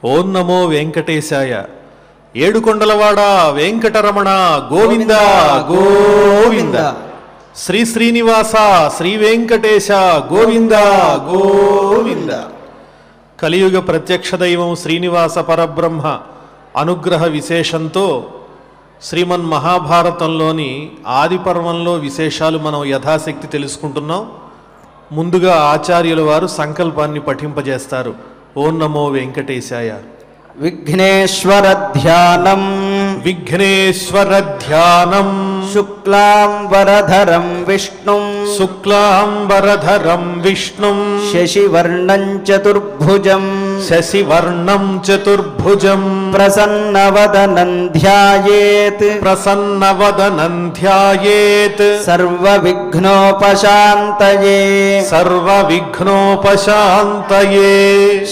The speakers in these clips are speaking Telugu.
ఓం నమో వెంకటేశాయ. ఏడుకొండలవాడ వెంకటరమణ గోవింద గోవింద. శ్రీ శ్రీనివాస శ్రీ వెంకటేశ గోవింద గోవింద. కలియుగ ప్రత్యక్ష దైవం శ్రీనివాస పరబ్రహ్మ అనుగ్రహ విశేషంతో శ్రీమన్ మహాభారతంలోని ఆది పర్వంలో విశేషాలు మనం యథాశక్తి తెలుసుకుంటున్నాం. ముందుగా ఆచార్యుల వారు సంకల్పాన్ని పఠింపజేస్తారు. ఓం నమో వెంకటేశాయ. విఘ్నేశ్వర ధ్యానం విఘ్నేశ్వర ధ్యానం శుక్లాంబరధరం విష్ణుం శుక్లాంబరధరం విష్ణుం శశివర్ణం చతుర్భుజం శశివర్ణం చతుర్భుజం ప్రసన్నవదనం ధ్యాయేత్ ప్రసన్నవదనం ధ్యాయేత్ సర్వవిఘ్నోపశాంతయే సర్వవిఘ్నోపశాంతయే.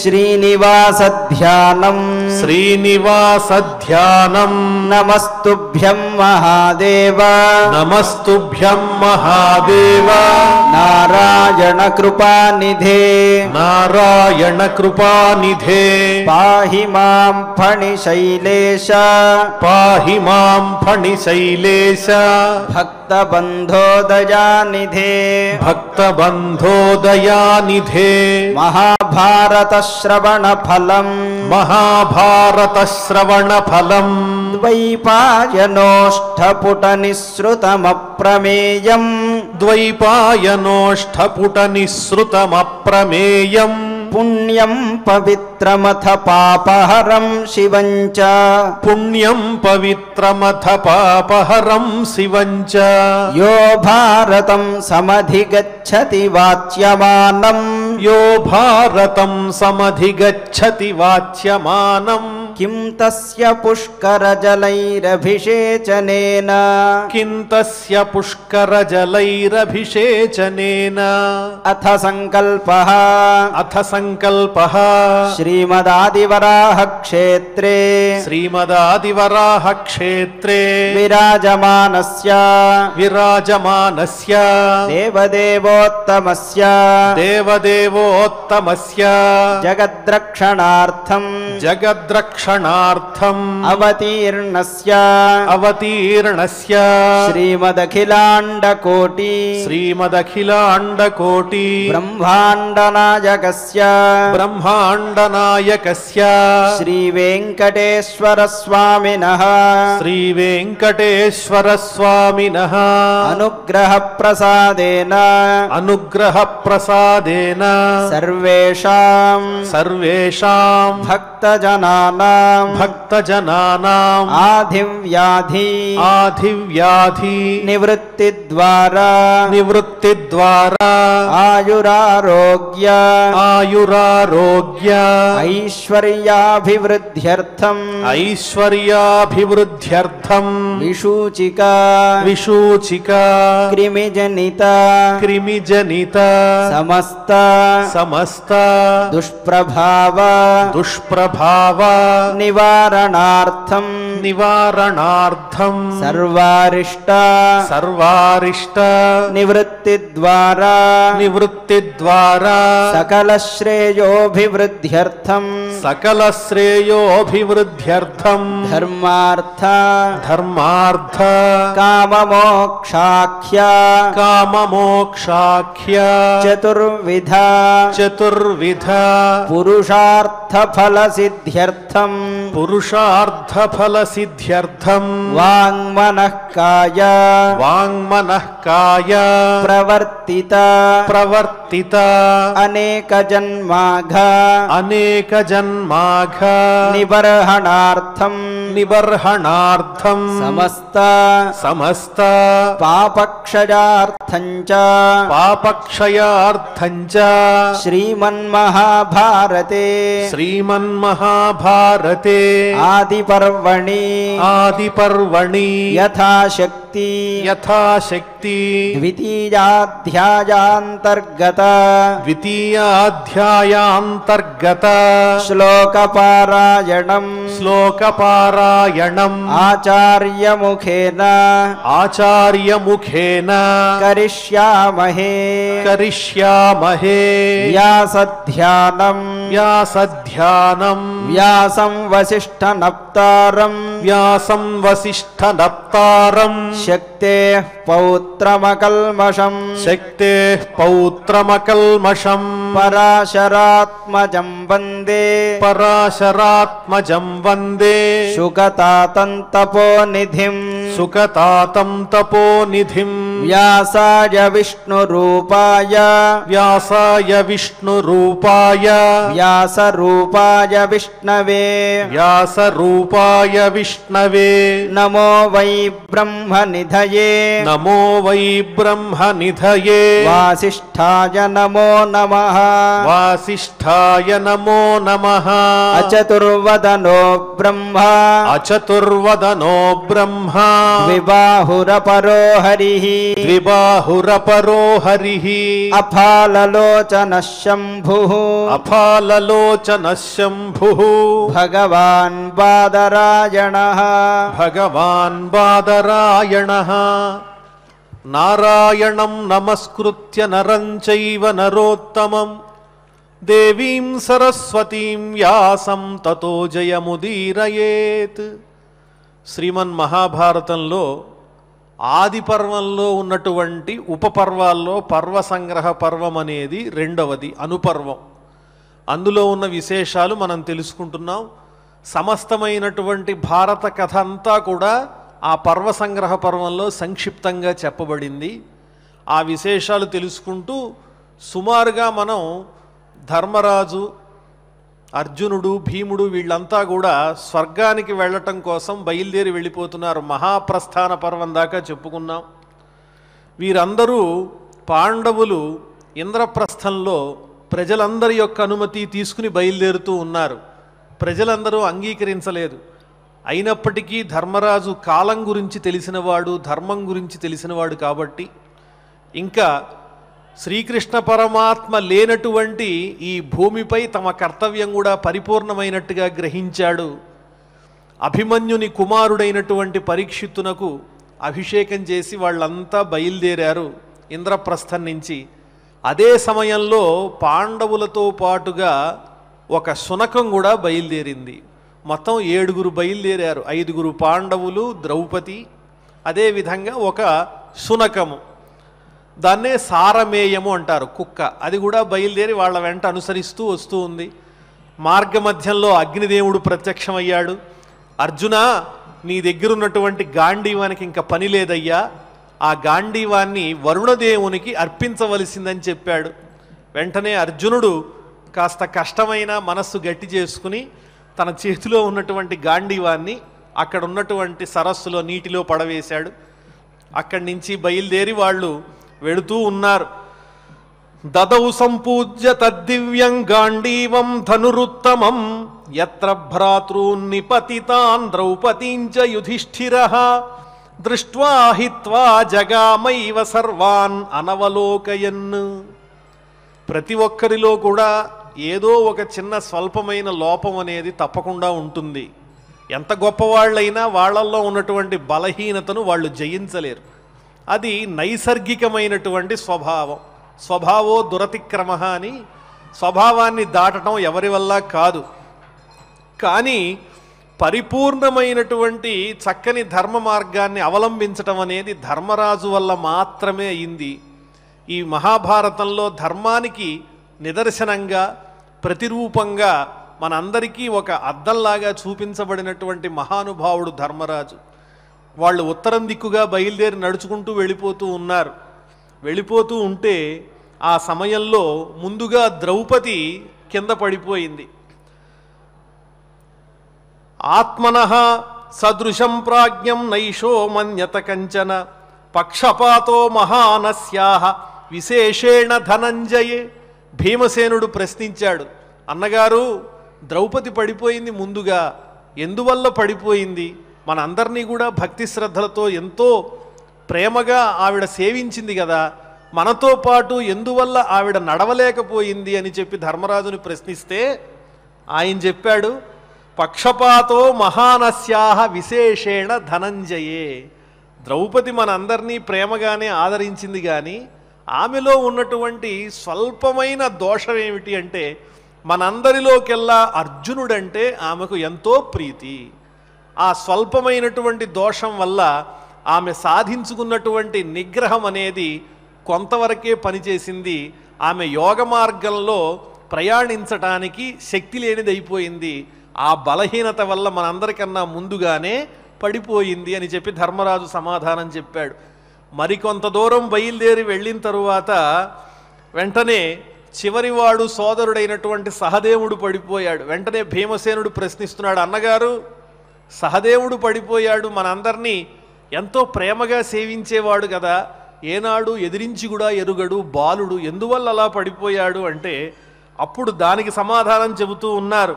శ్రీనివాస ధ్యానం శ్రీనివాస ధ్యానం నమస్తుభ్యం మహాదేవ నమస్తుభ్యం మహాదేవ. నారాయణ కృపానిధే నారాయణ కృపానిధే పాహి మాం ఫణిశైలేశ పాహి మాం ఫణిశైలేశ భక్తబంధో దయానిధే భక్తబంధో దయానిధే. మహాభారత శ్రవణ ఫలం మహాభారత శ్రవణ ఫలం ద్వైపాయనోష్ఠపుట నిస్సృతమప్రమేయం ద్వైపాయనోష్ఠపుట నిస్సృతమప్రమేయం. పుణ్యం పవిత్రమథ పాపహరం శివం చ పుణ్యం పవిత్రమథ పాపహరం శివం చ. యో భారతం సమధిగచ్చతి వాచ్యమానం యో భారతం సమధిగచ్చతి వాచ్యమానం. కిం తస్య పుష్కరజలైరభిషేచనేన కిం తస్య పుష్కరజలైరభిషేచనేన. అథ సంకల్పః అథ సంకల్పః శ్రీమదాదివరాహ క్షేత్రే శ్రీమదాదివరాహ క్షేత్రే విరాజమానస్య విరాజమానస్య దేవదేవోత్తమస్య దేవదేవోత్తమస్య జగద్రక్షణార్థం జగద్రక్షణార్థం అవతీర్ణస్య అవతీర్ణస్య శ్రీమదఖిలాండకోటి శ్రీమదఖిలాండకోటి బ్రహ్మాండనాయకస్య బ్రహ్మాండనాయకస్య శ్రీవేంకటేశ్వర స్వామినః శ్రీవేంకటేశ్వర స్వామినః అనుగ్రహ ప్రసాదేన అనుగ్రహ ప్రసాదేన సర్వేషాం సర్వేషాం భక్తజనానాం భక్తజనానాం ఆధివ్యాధి ఆధివ్యాధి నివృత్తి ద్వారా నివృత్తి ద్వారా ఆయురారోగ్య ఆయురారోగ్య ఐశ్వర్యాభివృద్ధ్యర్థం ఐశ్వర్యాభివృద్ధ్యర్థం విషూచిక విషూచిక క్రిమిజనిత క్రిమిజనిత సమస్త సమస్త దుష్ప్రభావ దుష్ప్రభావ నివారణార్థం నివారణార్థం సర్వారిష్ట సర్వారిష్ట నివృత్తి ద్వారా నివృత్తి ద్వారా సకల శ్రేయోభివృద్ధ్యర్థం సకల శ్రేయోభివృద్ధ్యర్థం ధర్మార్థ ధర్మార్థ కామమోక్షాఖ్య కామమోక్షాఖ్య చతుర్విధ చతుర్విధ పురుషార్థ ఫల సిద్ధ్యర్థం పురుషార్థ ఫల సిద్ధ్యర్థం వాంగ్మనః కాయ వాంగ్మనః కాయ ప్రవర్తిత ప్రవర్తిత అనేక జన్మాఘ అనేక జన్మాఘ నిబర్హణార్థం నిబర్హణార్థం సమస్త సమస్త పాపక్షయార్థం చ పాపక్షయార్థం చ శ్రీమన్మహాభారతే శ్రీమన్మహాభారతే ఆదిపర్వణి ఆదిపర్వణి యథాశక్తి యథాశక్తి ద్వితీయాధ్యాయాంతర్గత ద్వితీయాధ్యాయాంతర్గత శ్లోకపారాయణం శ్లోకపారాయణం ఆచార్యముఖేన ఆచార్యముఖేన కరిష్యామహే కరిష్యామహే. వ్యాసధ్యానం వ్యాసధ్యానం వ్యాసం వసిష్ఠనప్తారం వ్యాసం వసిష్ఠనప్తారం శక్తేః పౌత్రమకల్మషం శక్తేః పౌత్రమకల్మషం పరాశరాత్మజం వందే పరాశరాత్మజం వందే శుకతాతం తపోనిధిం సుఖతాతం తపోనిధిం వ్యాసాయ విష్ణురూపాయ వ్యాసాయ విష్ణురూపాయ వ్యాసరూపాయ విష్ణవే వ్యాసరూపాయ విష్ణవే నమో వై బ్రహ్మనిధయే నమో వై బ్రహ్మనిధయే వాసిష్ఠాయ నమో నమః వాసిష్ఠాయ నమో నమః అచతుర్వదనో బ్రహ్మ అచతుర్వదనో బ్రహ్మ ద్విబాహురపరో హరిః ద్విబాహురపరో హరిః అఫాలలోచన శంభుః అఫాలలోచన శంభుః భగవాన్ బాదరాయణః భగవాన్ బాదరాయణః నారాయణం నమస్కృత్య నరం చైవ నరోత్తమం దేవీం సరస్వతీం వ్యాసం తతో జయముదీరయేత్. శ్రీమన్మహాభారతంలో ఆది పర్వంలో ఉన్నటువంటి ఉపపర్వాల్లో పర్వ సంగ్రహ పర్వం అనేది రెండవది, అనుపర్వం. అందులో ఉన్న విశేషాలు మనం తెలుసుకుంటున్నాం. సమస్తమైనటువంటి భారత కథ అంతా కూడా ఆ పర్వ సంగ్రహ పర్వంలో సంక్షిప్తంగా చెప్పబడింది. ఆ విశేషాలు తెలుసుకుంటూ సుమారుగా మనం ధర్మరాజు, అర్జునుడు, భీముడు వీళ్ళంతా కూడా స్వర్గానికి వెళ్ళటం కోసం బయలుదేరి వెళ్ళిపోతున్నారు. మహాప్రస్థాన పర్వం దాకా చెప్పుకున్నాం. వీరందరూ పాండవులు ఇంద్రప్రస్థంలో ప్రజలందరి యొక్క అనుమతి తీసుకుని బయలుదేరుతూ ఉన్నారు. ప్రజలందరూ అంగీకరించలేదు. అయినప్పటికీ ధర్మరాజు కాలం గురించి తెలిసినవాడు, ధర్మం గురించి తెలిసినవాడు కాబట్టి ఇంకా శ్రీకృష్ణ పరమాత్మ లేనటువంటి ఈ భూమిపై తమ కర్తవ్యం కూడా పరిపూర్ణమైనట్టుగా గ్రహించాడు. అభిమన్యుని కుమారుడైనటువంటి పరీక్షిత్తునకు అభిషేకం చేసి వాళ్ళంతా బయలుదేరారు ఇంద్రప్రస్థం నుంచి. అదే సమయంలో పాండవులతో పాటుగా ఒక శునకం కూడా బయలుదేరింది. మొత్తం 7 బయలుదేరారు. 5 పాండవులు, ద్రౌపది, అదేవిధంగా ఒక శునకము, దాన్నే సారమేయము అంటారు, కుక్క. అది కూడా బయలుదేరి వాళ్ళ వెంట అనుసరిస్తూ వస్తూ ఉంది. మార్గమధ్యంలో అగ్నిదేవుడు ప్రత్యక్షమయ్యాడు. అర్జున, నీ దగ్గరున్నటువంటి గాంధీవానికి ఇంకా పని లేదయ్యా, ఆ గాంధీవాన్ని వరుణదేవునికి అర్పించవలసిందని చెప్పాడు. వెంటనే అర్జునుడు కాస్త కష్టమైన మనస్సు గట్టి చేసుకుని తన చేతిలో ఉన్నటువంటి గాంధీవాన్ని అక్కడ ఉన్నటువంటి సరస్సులో నీటిలో పడవేశాడు. అక్కడి నుంచి బయలుదేరి వాళ్ళు వెళుతూ ఉన్నారు. దదౌ సంపూజ్య తద్దివ్యం గాంధీవం ధనురుత్తమం యత్ర భ్రాతॄన్నిపతితాన్ ద్రౌపదీంచ యుధిష్ఠిరః దృష్ట్వా హిత్వా జగామైవ సర్వాన్ అనవలోకయన్. ప్రతి ఒక్కరిలో కూడా ఏదో ఒక చిన్న స్వల్పమైన లోపం అనేది తప్పకుండా ఉంటుంది. ఎంత గొప్పవాళ్ళైనా వాళ్ళల్లో ఉన్నటువంటి బలహీనతను వాళ్ళు జయించలేరు. అది నైసర్గికమైనటువంటి స్వభావం. స్వభావో దురతిక్రమ అని స్వభావాన్ని దాటడం ఎవరి వల్ల కాదు. కానీ పరిపూర్ణమైనటువంటి చక్కని ధర్మ మార్గాన్ని అవలంబించటం అనేది ధర్మరాజు వల్ల మాత్రమే అయింది. ఈ మహాభారతంలో ధర్మానికి నిదర్శనంగా, ప్రతిరూపంగా మనందరికీ ఒక అద్దంలాగా చూపించబడినటువంటి మహానుభావుడు ధర్మరాజు. వాళ్ళు ఉత్తరం దిక్కుగా బయలుదేరి నడుచుకుంటూ వెళ్ళిపోతూ ఉన్నారు. వెళ్ళిపోతూ ఉంటే ఆ సమయంలో ముందుగా ద్రౌపది కింద పడిపోయింది. ఆత్మనః సదృశం ప్రాజ్ఞం నైషో మన్యత కంచన పక్షపాతో మహానస్యాః విశేషేణ ధనంజయే. భీమసేనుడు ప్రశ్నించాడు, అన్నగారు ద్రౌపది పడిపోయింది ముందుగా, ఎందువల్ల పడిపోయింది? మనందరినీ కూడా భక్తి శ్రద్ధలతో ఎంతో ప్రేమగా ఆవిడ సేవించింది కదా, మనతో పాటు ఎందువల్ల ఆవిడ నడవలేకపోయింది అని చెప్పి ధర్మరాజుని ప్రశ్నిస్తే ఆయన చెప్పాడు, పక్షపాతో మహానస్యాః విశేషేణ ధనంజయే. ద్రౌపది మనందరినీ ప్రేమగానే ఆదరించింది, కానీ ఆమెలో ఉన్నటువంటి స్వల్పమైన దోషం ఏమిటి అంటే మనందరిలోకెల్లా అర్జునుడంటే ఆమెకు ఎంతో ప్రీతి. ఆ స్వల్పమైనటువంటి దోషం వల్ల ఆమె సాధించుకున్నటువంటి నిగ్రహం అనేది కొంతవరకే పనిచేసింది. ఆమె యోగ మార్గంలో ప్రయాణించటానికి శక్తి లేనిదైపోయింది. ఆ బలహీనత వల్ల మనందరికన్నా ముందుగానే పడిపోయింది అని చెప్పి ధర్మరాజు సమాధానం చెప్పాడు. మరికొంత దూరం బయలుదేరి వెళ్ళిన తరువాత వెంటనే చివరివాడు సోదరుడైనటువంటి సహదేవుడు పడిపోయాడు. వెంటనే భీమసేనుడు ప్రశ్నిస్తున్నాడు, అన్నగారు సహదేవుడు పడిపోయాడు, మనందరినీ ఎంతో ప్రేమగా సేవించేవాడు కదా, ఏనాడు ఎదిరించి కూడా ఎరుగడు, బాలుడు, ఎందువల్ల అలా పడిపోయాడు అంటే అప్పుడు దానికి సమాధానం చెబుతూ ఉన్నారు.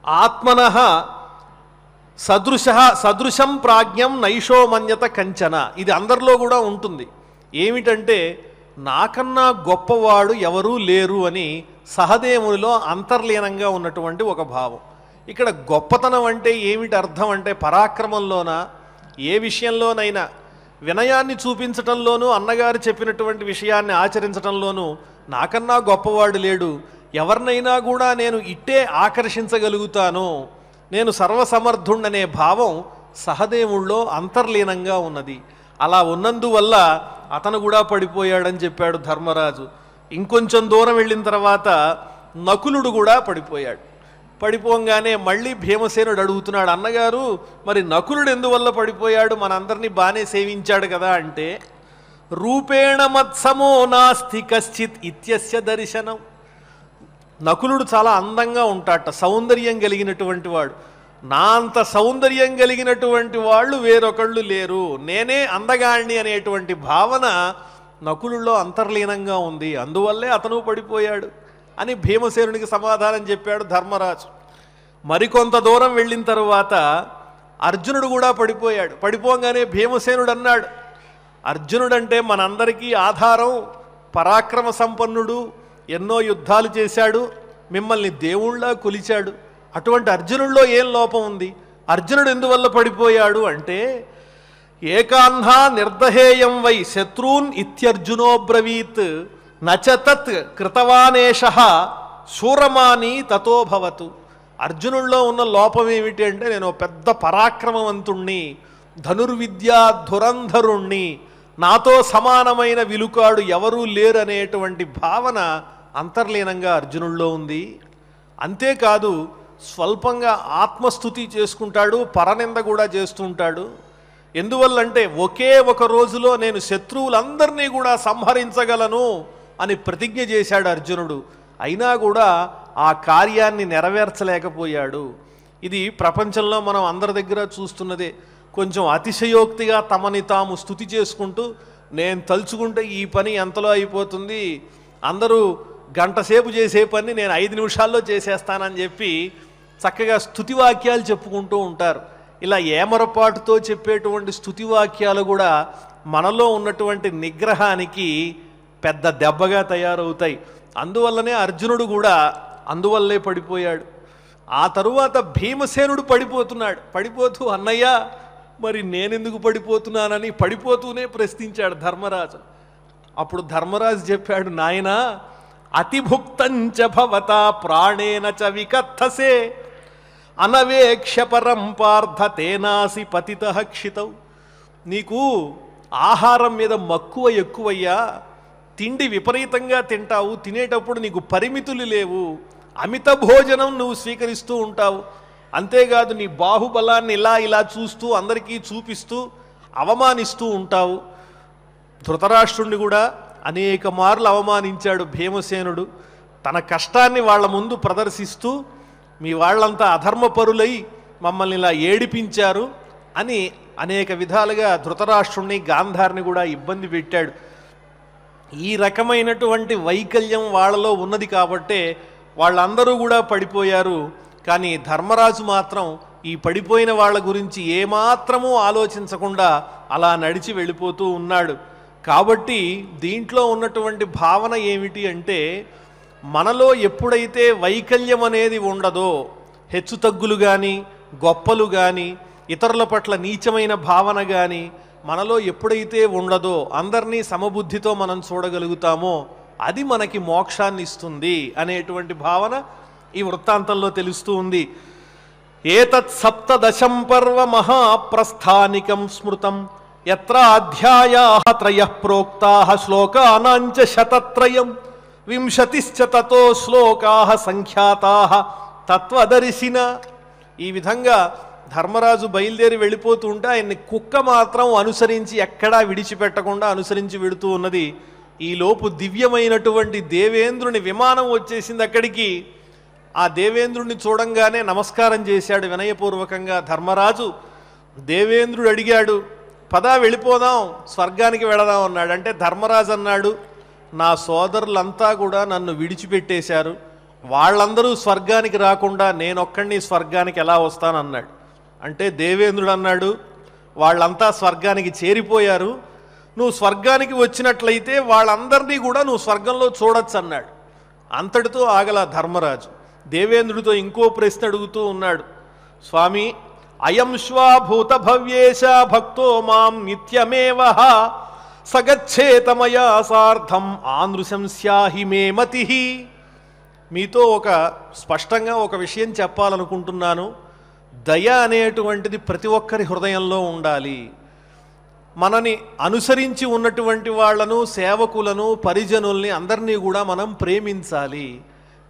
ఆత్మనః సదృశం ప్రాజ్ఞం నైషోమన్యత కంచన. ఇది అందరిలో కూడా ఉంటుంది. ఏమిటంటే నాకన్నా గొప్పవాడు ఎవరూ లేరు అని సహదేవునిలో అంతర్లీనంగా ఉన్నటువంటి ఒక భావం. ఇక్కడ గొప్పతనం అంటే ఏమిటి అర్థం అంటే పరాక్రమంలోనా, ఏ విషయంలోనైనా వినయాన్ని చూపించటంలోనూ, అన్నగారు చెప్పినటువంటి విషయాన్ని ఆచరించటంలోనూ నాకన్నా గొప్పవాడు లేడు, ఎవరినైనా కూడా నేను ఇట్టే ఆకర్షించగలుగుతాను, నేను సర్వసమర్థుణ్ణనే భావం సహదేవుల్లో అంతర్లీనంగా ఉన్నది. అలా ఉన్నందువల్ల అతను కూడా పడిపోయాడని చెప్పాడు ధర్మరాజు. ఇంకొంచెం దూరం వెళ్ళిన తర్వాత నకులుడు కూడా పడిపోయాడు. పడిపోగానే మళ్ళీ భీమసేనుడు అడుగుతున్నాడు, అన్నగారు మరి నకులుడు ఎందువల్ల పడిపోయాడు, మనందరినీ బాగానే సేవించాడు కదా అంటే రూపేణ మత్సమో నాస్తి కశ్చిత్ ఇత్యస్య దర్శనం. నకులుడు చాలా అందంగా ఉంటాడట, సౌందర్యం కలిగినటువంటి వాడు. నా అంత సౌందర్యం కలిగినటువంటి వాళ్ళు వేరొకళ్ళు లేరు, నేనే అందగాణ్ణి అనేటువంటి భావన నకులుల్లో అంతర్లీనంగా ఉంది, అందువల్లే అతను పడిపోయాడు అని భీమసేనునికి సమాధానం చెప్పాడు ధర్మరాజు. మరికొంత దూరం వెళ్ళిన తరువాత అర్జునుడు కూడా పడిపోయాడు. పడిపోగానే భీమసేనుడు అన్నాడు, అర్జునుడంటే మనందరికీ ఆధారం, పరాక్రమ సంపన్నుడు, ఎన్నో యుద్ధాలు చేశాడు, మిమ్మల్ని దేవుళ్ళ కొలిచాడు, అటువంటి అర్జునుడిలో ఏం లోపం ఉంది, అర్జునుడు ఎందువల్ల పడిపోయాడు అంటే ఏకాహ్నా నిర్దహేయం వై శత్రూన్ ఇత్యర్జునోబ్రవీత్ నచతత్ కృతవానేషః శూరమాని తతోభవతు. అర్జునుల్లో ఉన్న లోపం ఏమిటి అంటే నేను పెద్ద పరాక్రమవంతుణ్ణి, ధనుర్విద్యా ధురంధరుణ్ణి, నాతో సమానమైన విలుకాడు ఎవరూ లేరనేటువంటి భావన అంతర్లీనంగా అర్జునుల్లో ఉంది. అంతేకాదు స్వల్పంగా ఆత్మస్థుతి చేసుకుంటాడు, పరనింద కూడా చేస్తూ ఉంటాడు. ఎందువల్లంటే ఒకే ఒక రోజులో నేను శత్రువులందరినీ కూడా సంహరించగలను అని ప్రతిజ్ఞ చేశాడు అర్జునుడు. అయినా కూడా ఆ కార్యాన్ని నెరవేర్చలేకపోయాడు. ఇది ప్రపంచంలో మనం అందరి దగ్గర చూస్తున్నదే. కొంచెం అతిశయోక్తిగా తమని తాము స్తుతి చేసుకుంటూ నేను తలుచుకుంటే ఈ పని ఎంతలో అయిపోతుంది, అందరూ గంట సేపు చేసే పని నేను 5 నిమిషాల్లో చేసేస్తానని చెప్పి చక్కగా స్తుతివాక్యాలు చెప్పుకుంటూ ఉంటారు. ఇలా ఏమరపాటుతో చెప్పేటువంటి స్తుతివాక్యాలు కూడా మనలో ఉన్నటువంటి నిగ్రహానికి పెద్ద దెబ్బగా తయారవుతాయి. అందువల్లనే అర్జునుడు కూడా అందువల్లే పడిపోయాడు. ఆ తరువాత భీమసేనుడు పడిపోతున్నాడు. పడిపోతూ అన్నయ్య మరి నేనెందుకు పడిపోతున్నానని పడిపోతూనే ప్రశ్నించాడు ధర్మరాజు. అప్పుడు ధర్మరాజు చెప్పాడు, నాయనా అతిభుక్తంచ భవతా ప్రాణేన చ వికథసే అనవేక్ష్య పరం పార్థ తేనాసి పతితః క్షితౌ. నీకు ఆహారం మీద మక్కువ ఎక్కువయ్యా, తిండి విపరీతంగా తింటావు, తినేటప్పుడు నీకు పరిమితులు లేవు, అమిత భోజనం నువ్వు స్వీకరిస్తూ ఉంటావు. అంతేకాదు నీ బాహుబలాన్ని ఇలా చూస్తూ అందరికీ చూపిస్తూ అవమానిస్తూ ఉంటావు. ధృతరాష్ట్రుణ్ణి కూడా అనేక మార్లు అవమానించాడు భీమసేనుడు. తన కష్టాన్ని వాళ్ళ ముందు ప్రదర్శిస్తూ మీ వాళ్ళంతా అధర్మపరులై మమ్మల్ని ఇలా ఏడిపించారు అని అనేక విధాలుగా ధృతరాష్ట్రుణ్ణి గాంధారిని కూడా ఇబ్బంది పెట్టాడు. ఈ రకమైనటువంటి వైకల్యం వాళ్ళలో ఉన్నది కాబట్టే వాళ్ళందరూ కూడా పడిపోయారు. కానీ ధర్మరాజు మాత్రం ఈ పడిపోయిన వాళ్ళ గురించి ఏమాత్రమూ ఆలోచించకుండా అలా నడిచి వెళ్ళిపోతూ ఉన్నాడు. కాబట్టి దీంట్లో ఉన్నటువంటి భావన ఏమిటి అంటే మనలో ఎప్పుడైతే వైకల్యం అనేది ఉండదో, హెచ్చుతగ్గులు కానీ గొప్పలు కానీ ఇతరుల పట్ల నీచమైన భావన కానీ మనలో ఎప్పుడైతే ఉండదో, అందరినీ సమబుద్ధితో మనం చూడగలుగుతామో అది మనకి మోక్షాన్ని ఇస్తుంది అనేటువంటి భావన ఈ వృత్తాంతంలో తెలుస్తూ ఉంది. ఏతత్ సప్తదశం పర్వ మహాప్రస్థానికం స్మృతం యత్ర అధ్యాయాః త్రయః ప్రోక్తాః శ్లోకానాంచ శతత్రయం వింశతిశ్చ తతో శ్లోకాః సంఖ్యాతాః తత్వదర్శిన. ఈ విధంగా ధర్మరాజు బయలుదేరి వెళ్ళిపోతూ ఉంటే ఆయన్ని కుక్క మాత్రం అనుసరించి ఎక్కడా విడిచిపెట్టకుండా అనుసరించి వెళుతూ ఉన్నది. ఈలోపు దివ్యమైనటువంటి దేవేంద్రుని విమానం వచ్చేసింది అక్కడికి. ఆ దేవేంద్రుడిని చూడంగానే నమస్కారం చేశాడు వినయపూర్వకంగా ధర్మరాజు. దేవేంద్రుడు అడిగాడు, పదా వెళ్ళిపోదాం, స్వర్గానికి వెళదాం అన్నాడు. అంటే ధర్మరాజు అన్నాడు, నా సోదరులంతా కూడా నన్ను విడిచిపెట్టేశారు, వాళ్ళందరూ స్వర్గానికి రాకుండా నేనొక్కడిని స్వర్గానికి ఎలా వస్తానన్నాడు. అంటే దేవేంద్రుడు అన్నాడు, వాళ్ళంతా స్వర్గానికి చేరిపోయారు, నువ్వు స్వర్గానికి వచ్చినట్లయితే వాళ్ళందరినీ కూడా నువ్వు స్వర్గంలో చూడొచ్చు అన్నాడు. అంతటితో ఆగల ధర్మరాజు. దేవేంద్రుడితో ఇంకో ప్రశ్న అడుగుతూ ఉన్నాడు, స్వామి అయం శ్వాభూత భవ్యేశ భక్తో మాం నిత్యమేవ సగచ్చేతమయా సార్ధం ఆనృశంస్యాహి మే మతి. మీతో స్పష్టంగా ఒక విషయం చెప్పాలనుకుంటున్నాను. దయ అనేటువంటిది ప్రతి ఒక్కరి హృదయంలో ఉండాలి. మనని అనుసరించి ఉన్నటువంటి వాళ్లను, సేవకులను, పరిజనుల్ని అందరినీ కూడా మనం ప్రేమించాలి.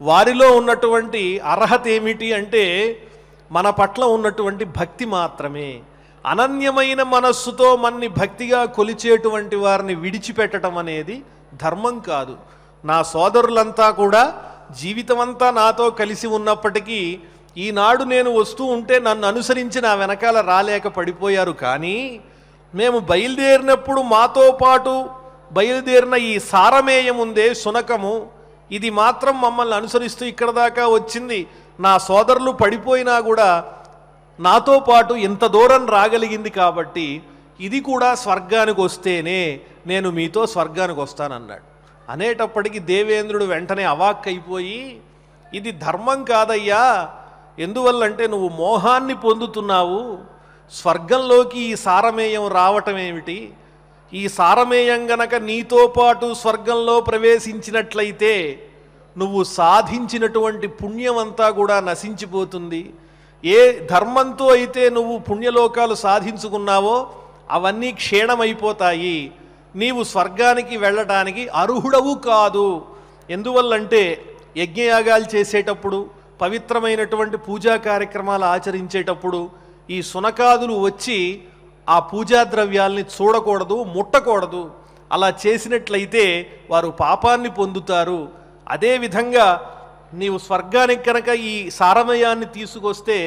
వారిలో ఉన్నటువంటి అర్హత ఏమిటి అంటే మన పట్ల ఉన్నటువంటి భక్తి మాత్రమే. అనన్యమైన మనస్సుతో మన్ని భక్తిగా కొలిచేటువంటి వారిని విడిచిపెట్టడం అనేది ధర్మం కాదు. నా సోదరులంతా కూడా జీవితమంతా నాతో కలిసి ఉన్నప్పటికీ ఈనాడు నేను వస్తూ ఉంటే నన్ను అనుసరించి నా వెనకాల రాలేక పడిపోయారు. కానీ మేము బయలుదేరినప్పుడు మాతో పాటు బయలుదేరిన ఈ సారమేయం ఉందే, శునకము, ఇది మాత్రం మమ్మల్ని అనుసరిస్తూ ఇక్కడ దాకా వచ్చింది. నా సోదరులు పడిపోయినా కూడా నాతో పాటు ఇంత దూరం రాగలిగింది కాబట్టి ఇది కూడా స్వర్గానికి వస్తేనే నేను మీతో స్వర్గానికి వస్తానన్నాడు. అనేటప్పటికీ దేవేంద్రుడు వెంటనే అవాక్కైపోయి, ఇది ధర్మం కాదయ్యా, ఎందువల్లంటే నువ్వు మోహాన్ని పొందుతున్నావు, స్వర్గంలోకి ఈ సారమేయం రావటం ఏమిటి? ఈ సారమేయం గనక నీతో పాటు స్వర్గంలో ప్రవేశించినట్లయితే నువ్వు సాధించినటువంటి పుణ్యమంతా కూడా నశించిపోతుంది. ఏ ధర్మంతో అయితే నువ్వు పుణ్యలోకాలు సాధించుకున్నావో అవన్నీ క్షీణమైపోతాయి. నీవు స్వర్గానికి వెళ్ళడానికి అర్హుడవు కాదు. ఎందువల్లంటే యజ్ఞయాగాలు చేసేటప్పుడు, పవిత్రమైనటువంటి పూజా కార్యక్రమాలు ఆచరించేటప్పుడు ఈ శునకాదులు వచ్చి ఆ పూజా ద్రవ్యాల్ని చూడకూడదు, ముట్టకూడదు. అలా చేసినట్లయితే వారు పాపాన్ని పొందుతారు. అదేవిధంగా నీవు స్వర్గానికి కనుక ఈ సారమయాన్ని తీసుకొస్తే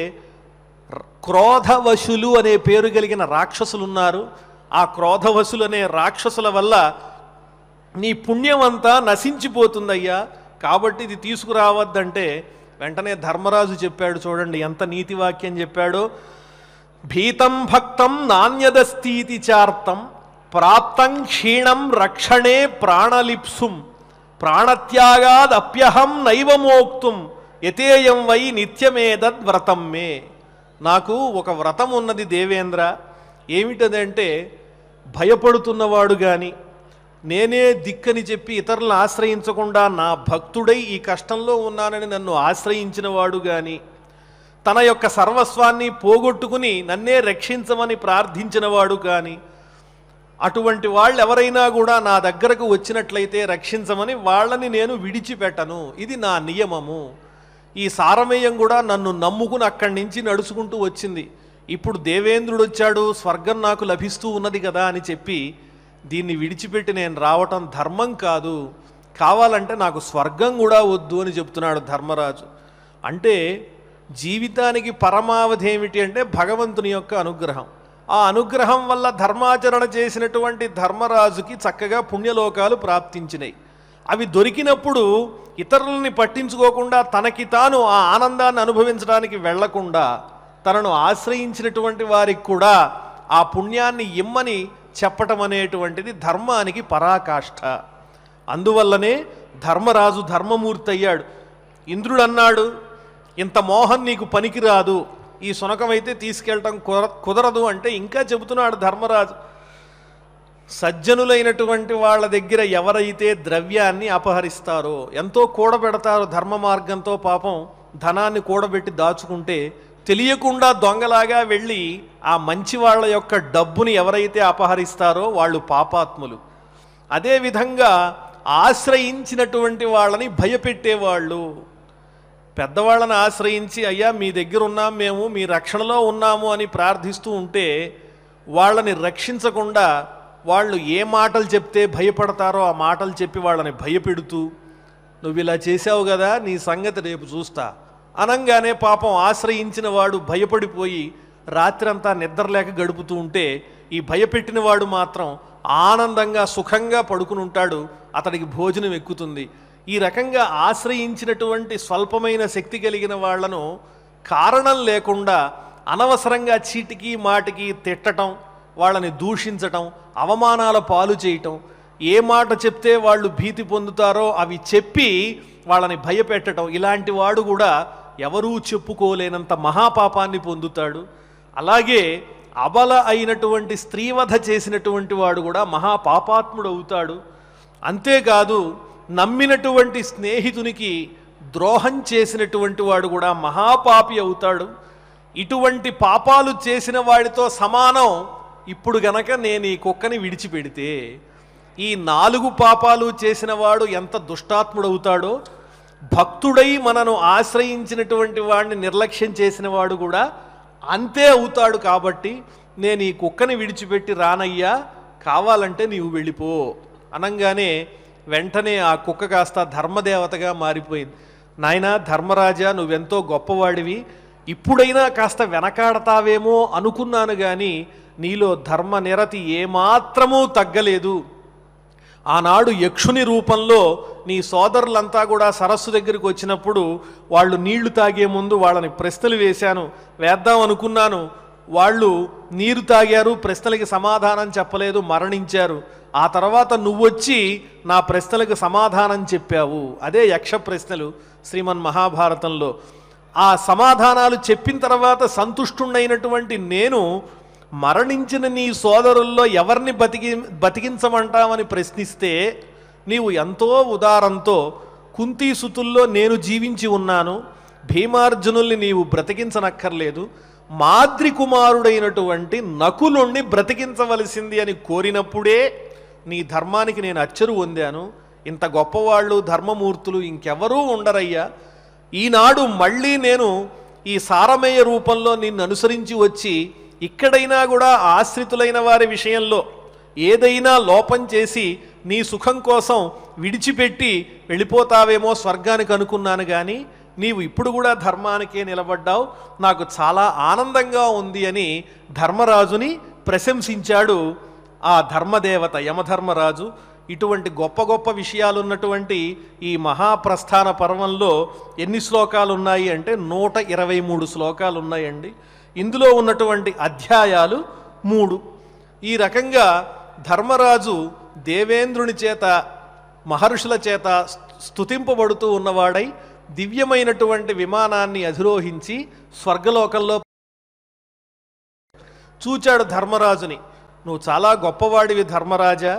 క్రోధవశులు అనే పేరు కలిగిన రాక్షసులు ఉన్నారు. ఆ క్రోధవశులు అనే రాక్షసుల వల్ల నీ పుణ్యమంతా నశించిపోతుందయ్యా, కాబట్టి ఇది తీసుకురావద్దంటే వెంటనే ధర్మరాజు చెప్పాడు. చూడండి ఎంత నీతి వాక్యం చెప్పాడో. భీతం భక్తం నాణ్యదస్తీతి చార్తం ప్రాప్తం క్షీణం రక్షణే ప్రాణలిప్సుం ప్రాణత్యాగాదప్యహం నైవమోక్తుం యతేయం వై నిత్యమేదద్వ్రతం మే. నాకు ఒక వ్రతం ఉన్నది దేవేంద్ర. ఏమిటదంటే భయపడుతున్నవాడు కానీ, నేనే దిక్కని చెప్పి ఇతరులను ఆశ్రయించకుండా నా భక్తుడై ఈ కష్టంలో ఉన్నానని నన్ను ఆశ్రయించిన వాడు కానీ, తన యొక్క సర్వస్వాన్ని పోగొట్టుకుని నన్నే రక్షించమని ప్రార్థించిన వాడు కానీ, అటువంటి వాళ్ళు ఎవరైనా కూడా నా దగ్గరకు వచ్చినట్లయితే రక్షించమని వాళ్ళని నేను విడిచిపెట్టను. ఇది నా నియమము. ఈ సారమేయం కూడా నన్ను నమ్ముకుని అక్కడి నుంచి నడుచుకుంటూ వచ్చింది. ఇప్పుడు దేవేంద్రుడు వచ్చాడు, స్వర్గం నాకు లభిస్తూ ఉన్నది కదా అని చెప్పి దీన్ని విడిచిపెట్టి నేను రావటం ధర్మం కాదు. కావాలంటే నాకు స్వర్గం కూడా వద్దు అని చెప్తున్నాడు ధర్మరాజు. అంటే జీవితానికి పరమావధి ఏమిటి అంటే భగవంతుని యొక్క అనుగ్రహం. ఆ అనుగ్రహం వల్ల ధర్మాచరణ చేసినటువంటి ధర్మరాజుకి చక్కగా పుణ్యలోకాలు ప్రాప్తించినాయి. అవి దొరికినప్పుడు ఇతరులని పట్టించుకోకుండా తనకి తాను ఆ ఆనందాన్ని అనుభవించడానికి వెళ్లకుండా తనను ఆశ్రయించినటువంటి వారికి కూడా ఆ పుణ్యాన్ని ఇమ్మని చెప్పటం అనేటువంటిది ధర్మానికి పరాకాష్ఠ. అందువల్లనే ధర్మరాజు ధర్మమూర్తి అయ్యాడు. ఇంద్రుడు అన్నాడు, ఇంత మోహం నీకు పనికిరాదు, ఈ శునకమైతే తీసుకెళ్ళటం కుదరదు అంటే ఇంకా చెబుతున్నాడు ధర్మరాజు. సజ్జనులైనటువంటి వాళ్ళ దగ్గర ఎవరైతే ద్రవ్యాన్ని అపహరిస్తారో, ఎంతో కూడబెడతారో ధర్మ మార్గంతో, పాపం ధనాన్ని కూడబెట్టి దాచుకుంటే తెలియకుండా దొంగలాగా వెళ్ళి ఆ మంచి వాళ్ళ యొక్క డబ్బుని ఎవరైతే అపహరిస్తారో వాళ్ళు పాపాత్ములు. అదేవిధంగా ఆశ్రయించినటువంటి వాళ్ళని భయపెట్టేవాళ్ళు, పెద్దవాళ్ళని ఆశ్రయించి అయ్యా మీ దగ్గర ఉన్నాం, మేము మీ రక్షణలో ఉన్నాము అని ప్రార్థిస్తూ ఉంటే వాళ్ళని రక్షించకుండా వాళ్ళు ఏ మాటలు చెప్తే భయపడతారో ఆ మాటలు చెప్పి వాళ్ళని భయపెడుతూ, నువ్వు ఇలా చేసావు కదా నీ సంగతి రేపు చూస్తా అనంగానే పాపం ఆశ్రయించిన వాడు భయపడిపోయి రాత్రంతా నిద్రలేక గడుపుతూ ఉంటే ఈ భయపెట్టిన వాడు మాత్రం ఆనందంగా సుఖంగా పడుకుని ఉంటాడు, అతడికి భోజనం ఎక్కుతుంది. ఈ రకంగా ఆశ్రయించినటువంటి స్వల్పమైన శక్తి కలిగిన వాళ్లను కారణం లేకుండా అనవసరంగా చీటికి మాటికి తిట్టడం, వాళ్ళని దూషించటం, అవమానాల పాలు చేయటం, ఏ మాట చెప్తే వాళ్ళు భీతి పొందుతారో అవి చెప్పి వాళ్ళని భయపెట్టడం, ఇలాంటి వాడు కూడా ఎవరూ చెప్పుకోలేనంత మహాపాపాన్ని పొందుతాడు. అలాగే అబల అయినటువంటి స్త్రీవధ చేసినటువంటి వాడు కూడా మహాపాపాత్ముడు అవుతాడు. అంతేకాదు నమ్మినటువంటి స్నేహితునికి ద్రోహం చేసినటువంటి వాడు కూడా మహాపాపి అవుతాడు. ఇటువంటి పాపాలు చేసిన వాడితో సమానం. ఇప్పుడు గనక నేను ఈ కుక్కని విడిచిపెడితే ఈ 4 పాపాలు చేసిన వాడు ఎంత దుష్టాత్ముడవుతాడో, భక్తుడై మనను ఆశ్రయించినటువంటి వాడిని నిర్లక్ష్యం చేసిన వాడు కూడా అంతే అవుతాడు. కాబట్టి నేను ఈ కుక్కని విడిచిపెట్టి రానయ్యా, కావాలంటే నీవు వెళ్ళిపో అనంగానే వెంటనే ఆ కుక్క కాస్త ధర్మదేవతగా మారిపోయింది. నాయనా ధర్మరాజా, నువ్వెంతో గొప్పవాడివి, ఇప్పుడైనా కాస్త వెనకాడతావేమో అనుకున్నాను, కానీ నీలో ధర్మ నిరతి ఏమాత్రమూ తగ్గలేదు. ఆనాడు యక్షుని రూపంలో నీ సోదరులంతా కూడా సరస్సు దగ్గరికి వచ్చినప్పుడు వాళ్ళు నీళ్లు తాగే ముందు వాళ్ళని ప్రశ్నలు వేశాను, వేద్దాం అనుకున్నాను. వాళ్ళు నీరు తాగారు, ప్రశ్నలకి సమాధానం చెప్పలేదు, మరణించారు. ఆ తర్వాత నువ్వొచ్చి నా ప్రశ్నలకు సమాధానం చెప్పావు. అదే యక్ష ప్రశ్నలు శ్రీమన్ మహాభారతంలో. ఆ సమాధానాలు చెప్పిన తర్వాత సంతుష్టుడైనటువంటి నేను మరణించిన నీ సోదరుల్లో ఎవరిని బతికించమంటామని ప్రశ్నిస్తే నీవు ఎంతో ఉదారంతో కుంతీసుతుల్లో నేను జీవించి ఉన్నాను, భీమార్జునుల్ని నీవు బ్రతికించనక్కర్లేదు, మాద్రి కుమారుడైనటువంటి నకులుణ్ణి బ్రతికించవలసింది అని కోరినప్పుడే నీ ధర్మానికి నేను అచ్చరు పొందాను. ఇంత గొప్పవాళ్ళు ధర్మమూర్తులు ఇంకెవరూ ఉండరయ్యా. ఈనాడు మళ్ళీ నేను ఈ సారమేయ రూపంలో నిన్ను అనుసరించి వచ్చి ఇక్కడైనా కూడా ఆశ్రితులైన వారి విషయంలో ఏదైనా లోపం చేసి నీ సుఖం కోసం విడిచిపెట్టి వెళ్ళిపోతావేమో స్వర్గానికి అనుకున్నాను, కానీ నీవు ఇప్పుడు కూడా ధర్మానికే నిలబడ్డావు, నాకు చాలా ఆనందంగా ఉంది అని ధర్మరాజుని ప్రశంసించాడు ఆ ధర్మదేవత యమధర్మరాజు. ఇటువంటి గొప్ప గొప్ప విషయాలున్నటువంటి ఈ మహాప్రస్థాన పర్వంలో ఎన్ని శ్లోకాలు ఉన్నాయి అంటే 123 శ్లోకాలు ఉన్నాయండి. ఇందులో ఉన్నటువంటి అధ్యాయాలు 3. ఈ రకంగా ధర్మరాజు దేవేంద్రుని చేత మహర్షుల చేత స్తుతింపబడుతూ ఉన్నవాడై దివ్యమైనటువంటి విమానాన్ని అధిరోహించి స్వర్గలోకంలో చూచాడు ధర్మరాజుని. నువ్వు చాలా గొప్పవాడివి ధర్మరాజా,